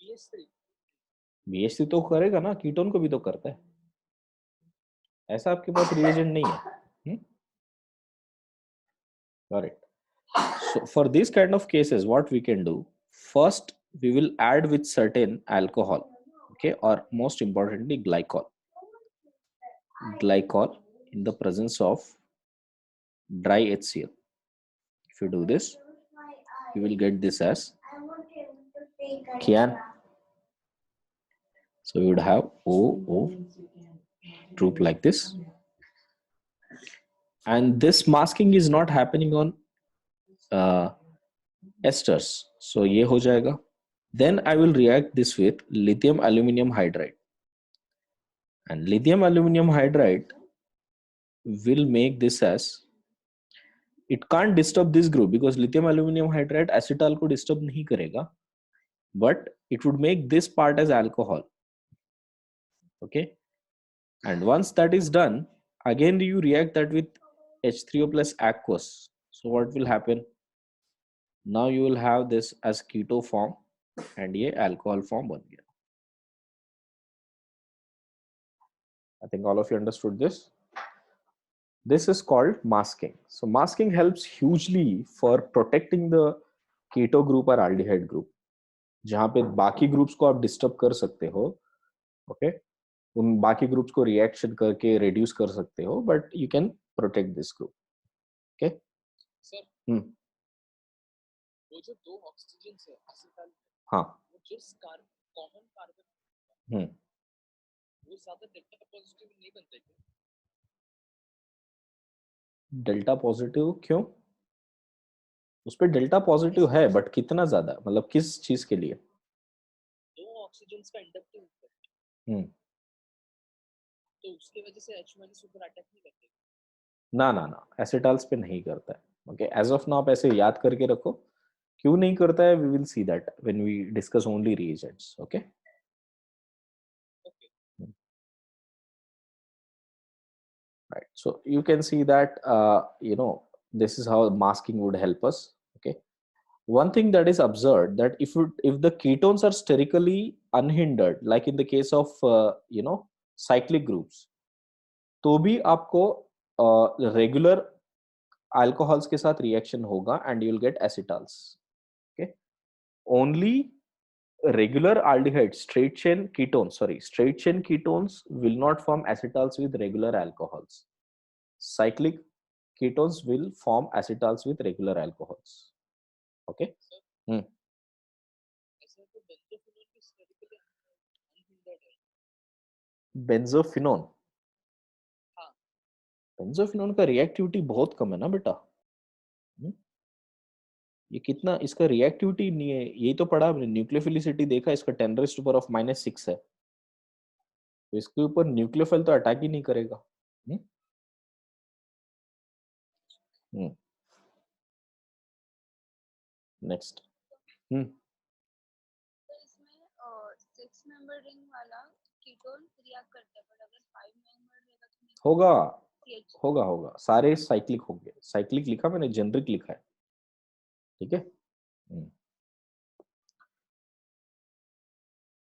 BH3 BH3 तो करेगा ना, कीटोन को भी तो करता है. ऐसा आपके पास रिएजेंट नहीं है. Correct. So for these kind of cases, what we can do, first we will add with certain alcohol, okay, or most importantly glycol in the presence of dry HCl. If you do this, you will get this as Kian. So you would have OO group like this, and this masking is not happening on esters, so ये हो जाएगा. Then I will react this with lithium aluminum hydride, and lithium aluminum hydride will make this as, it can't disturb this group because lithium aluminum hydride acetal को disturb नहीं करेगा, but it would make this part as alcohol. Okay, and once that is done, again you react that with H3O plus aqueous. So what will happen? Now you will have this as keto form and ये alcohol form बन गया. I think all of you understood this. This is called masking. So masking helps hugely for protecting the keto group or aldehyde group, जहाँ पे बाकी groups को आप disturb कर सकते हो. ओके, उन बाकी ग्रुप्स को रिएक्शन करके रिड्यूस कर सकते हो, but you can protect this group. Okay sir, वो जो दो ऑक्सीजन है एसिटाइल, हाँ, वो जिस कॉमन कार्बन वो ज्यादा डेल्टा पॉजिटिव नहीं बनता है. डेल्टा पॉजिटिव क्यों? उस पे डेल्टा पॉजिटिव है, बट कितना ज्यादा, मतलब किस चीज के लिए? दो ऑक्सीजन का इंडक्टिव इफेक्ट, तो उसकी वजह से H- ऊपर अटैक नहीं करते. ना, एसिटाल्स पे नहीं करता है. ओके, एज ऑफ नाउ आप ऐसे याद करके रखो, क्यों नहीं करता है, we will see that when we discuss only reagents. Okay, right, so you can see that this is how masking would help us. Okay, one thing that is observed, that if the ketones are sterically unhindered, like in the case of cyclic groups, तो भी आपको regular alcohols के साथ reaction होगा and you will get acetals. Okay, only regular aldehydes, straight chain ketones will not form acetals with regular alcohols. Cyclic ketones will form acetals with regular alcohols. Okay. Benzophenone, benzophenone का reactivity बहुत कम है ना बेटा. ये कितना, इसका reactivity नहीं है, यही तो पढ़ा आपने, न्यूक्लियोफिलिसिटी देखा, इसका 10⁻⁻⁶ है, तो इसके ऊपर न्यूक्लियोफिल तो अटैक ही नहीं करेगा. नेक्स्ट. तो इसमें 6 मेंबर रिंग वाला कीटोन रिएक्ट करता है, बट अगर 5 मेंबर रहेगा तो होगा, सारे साइक्लिक होंगे. साइक्लिक लिखा मैंने, जेनरिक लिखा है. ठीक है.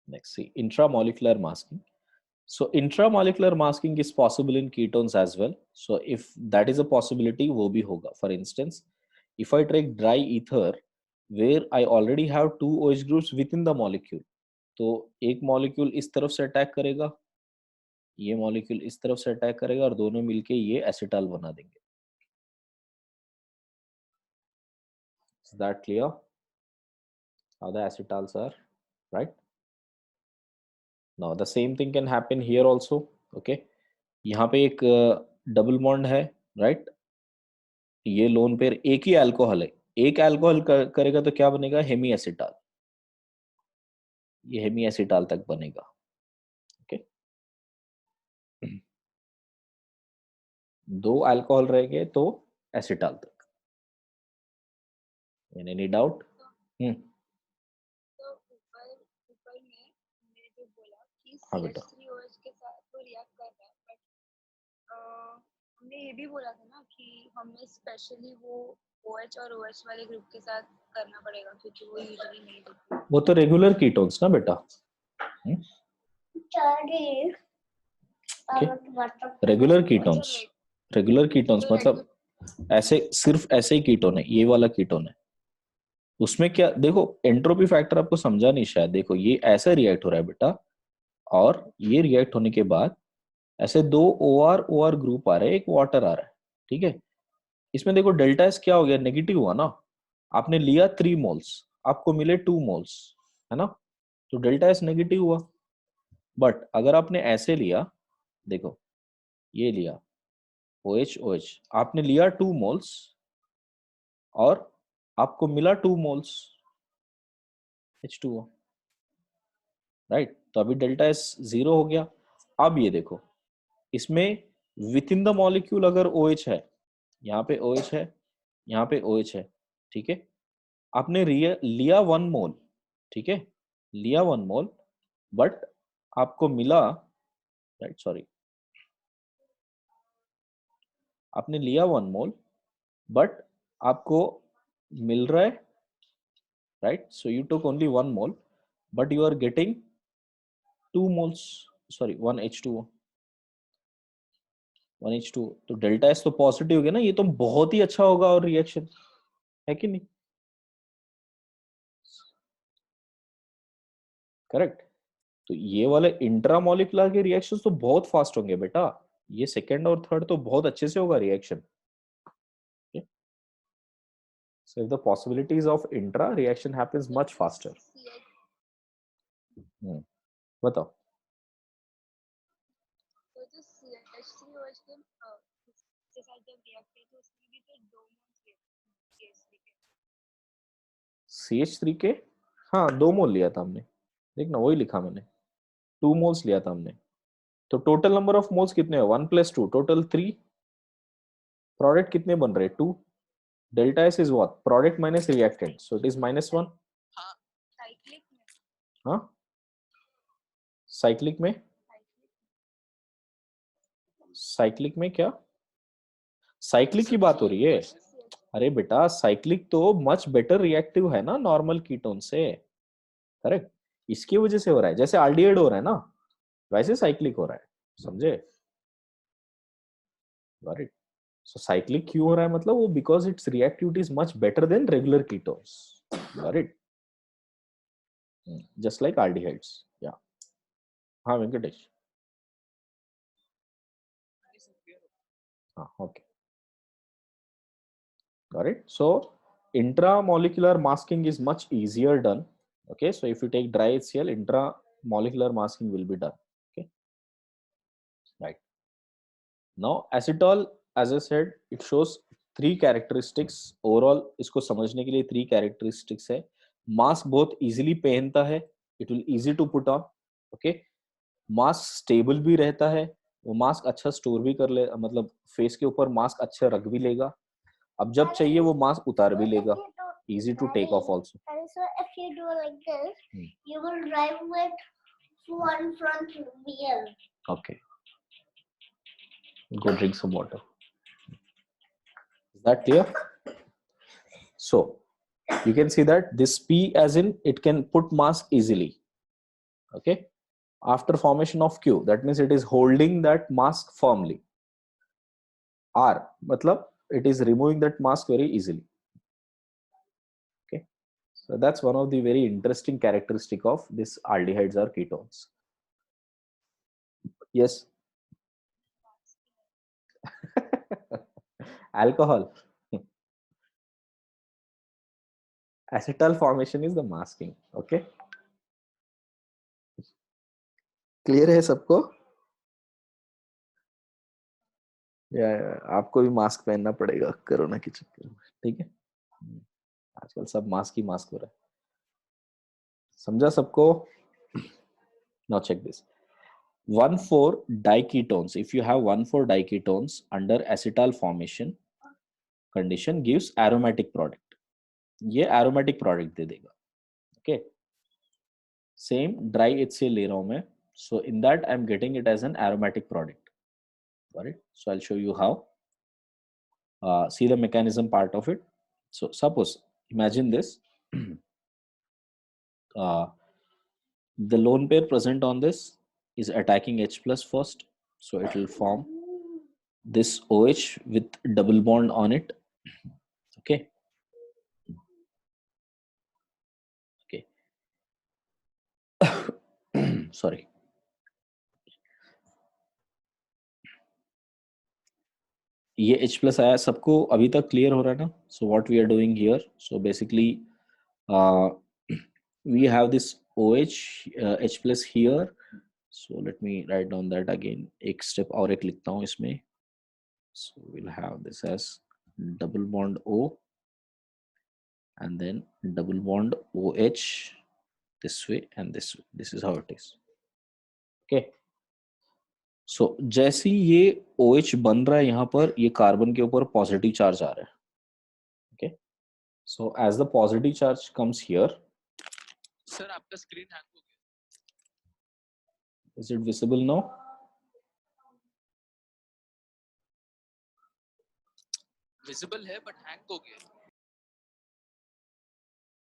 Next, see intramolecular masking. So intramolecular masking is possible in ketones as well. So if that is a possibility, वो भी होगा. For instance, If I take dry ether where I already have two OH groups within the molecule, तो एक molecule इस तरफ से attack करेगा, ये मॉलिक्यूल इस तरफ से अटैक करेगा और दोनों मिलके ये एसिटाल बना देंगे. Is that clear? How the acetals are, right? Now the same thing can happen here also. Okay, यहाँ पे एक डबल बॉन्ड है, राइट? ये लोन पेयर एक ही अल्कोहल है, एक अल्कोहल करेगा तो क्या बनेगा? Hemiacetal. ये हेमी एसिटाल तक बनेगा. ओके, दो अल्कोहल रहेंगे तो एसिटाल तक. Any doubt? हाँ बेटा. हमने ये भी बोला था ना कि हमें स्पेशली वो OH और OH वाले ग्रुप के साथ करना पड़ेगा क्योंकि वो यूजुअली नहीं दिखते. वो तो रेगुलर कीटोन्स ना बेटा. रेगुलर कीटोन्स मतलब ऐसे सिर्फ ऐसे ही कीटोन है, ये वाला कीटोन है. उसमें क्या देखो, एंट्रोपी फैक्टर आपको समझा नहीं शायद. देखो ये ऐसा रिएक्ट हो रहा है बेटा, और ये रिएक्ट होने के बाद ऐसे दो OR ग्रुप आ रहे हैं, एक वाटर आ रहा है. ठीक है, इसमें देखो डेल्टा एस क्या हो गया? नेगेटिव हुआ ना. आपने लिया 3 मोल्स, आपको मिले 2 मोल्स, है ना? तो डेल्टा एस नेगेटिव हुआ. बट अगर आपने ऐसे लिया, देखो ये लिया OH, आपने लिया 2 मोल्स और आपको मिला 2 मोल्स H2O, राइट? तो अभी डेल्टा एस 0 हो गया. अब ये देखो, इसमें विद इन द मॉलिक्यूल अगर OH है, यहाँ पे OH है, यहाँ पे OH है, ठीक है? आपने लिया 1 मोल, ठीक है, लिया 1 मोल, बट आपको मिला, राइट, सॉरी, आपने लिया 1 मोल बट आपको मिल रहा है, right? So you took only 1 mole but you are getting 2 moles, sorry 1 H2O. तो डेल्टा एस तो पॉजिटिव हो गया ना. ये तो बहुत ही अच्छा होगा और रिएक्शन है कि नहीं? करेक्ट. तो ये वाले इंट्रामोलिकुलर के रिएक्शंस तो बहुत फास्ट होंगे बेटा. ये सेकंड और थर्ड तो बहुत अच्छे से होगा reaction. So if the possibilities of intra reaction happens much faster. बताओ. तो जो CH3OH के साथ जब रिएक्ट किया तो उसमें भी तो 2 मोल्स लिए CH3 के, हाँ 2 मोल लिया था हमने. देखना वही लिखा मैंने, 2 मोल्स लिया था हमने. तो टोटल नंबर ऑफ मोल्स कितने हैं? 1 + 2 टोटल 3. प्रोडक्ट कितने बन रहे? 2. Delta S is what? Product minus reactant, so it is -1. हाँ, साइक्लिक में. साइक्लिक में क्या? साइक्लिक की बात हो रही है? अरे बेटा, साइक्लिक तो मच बेटर रिएक्टिव है ना नॉर्मल कीटोन से. करेक्ट, इसकी वजह से हो रहा है. जैसे आल्डिहाइड हो रहा है ना, वैसे साइक्लिक हो रहा है. समझे? Got it? सो साइक्लिक क्यों हो रहा है? मतलब वो because its reactivity is much better than regular ketones. Got it? Just like aldehydes. या हाँ वेंकटेश. हाँ, okay. Got it? So intramolecular masking is much easier done. Okay, so if you take dry HCl, intramolecular masking will be done. Okay, right. Now acetol, as I said, it shows 3 characteristics overall. इसको समझने के लिए 3 characteristics है. Mask बहुत easily पहनता है, it will easy to put on. Okay, mask stable भी रहता है, वो मास्क अच्छा स्टोर भी कर ले, मतलब फेस के ऊपर मास्क अच्छा रख भी लेगा. अब जब चाहिए वो मास्क उतार भी लेगा. Easy to take off also. So if you do like this, you will drive with one front wheel. Okay. Go drink some water. Is that clear? So you can see that this P as in it can put mask easily. Okay. After formation of Q, that means it is holding that mask firmly. R, matlab it is removing that mask very easily. So that's one of the very interesting characteristic of this aldehydes or ketones. Yes. Alcohol. Acetal formation is the masking. Okay. Clear है सबको? या आपको भी mask पहनना पड़ेगा corona के चक्कर में, ठीक है? आजकल सब मास्क ही मास्क हो रहा है, समझा सबको? Now check this. 1,4-diketones. If you have 1,4-diketones under acetal formation condition gives aromatic product. ये aromatic product दे देगा. Okay. Same dry HCl ले रहा हूँ मैं. So in that I'm getting it as an aromatic product. Got it? So I'll show you how. See the mechanism part of it. So suppose, imagine this. The lone pair present on this is attacking H plus first. So it will form this OH with double bond on it. Okay. Okay. Sorry. ये H plus आया, सबको अभी तक clear हो रहा है ना? So what we are doing here? So basically, we have this OH, H plus here. So let me write down that again. एक step और एक लिखता हूँ इसमें. So we'll have this as double bond O and then double bond OH this way and this way. This is how it is. Okay. So जैसे ये OH बन रहा है यहाँ पर, ये कार्बन के ऊपर पॉजिटिव चार्ज आ रहा है. Okay. So as the positive charge comes here. Sir आपका स्क्रीन हैंग हो गया. Is it visible now? Visible है बट हैंग हो गया.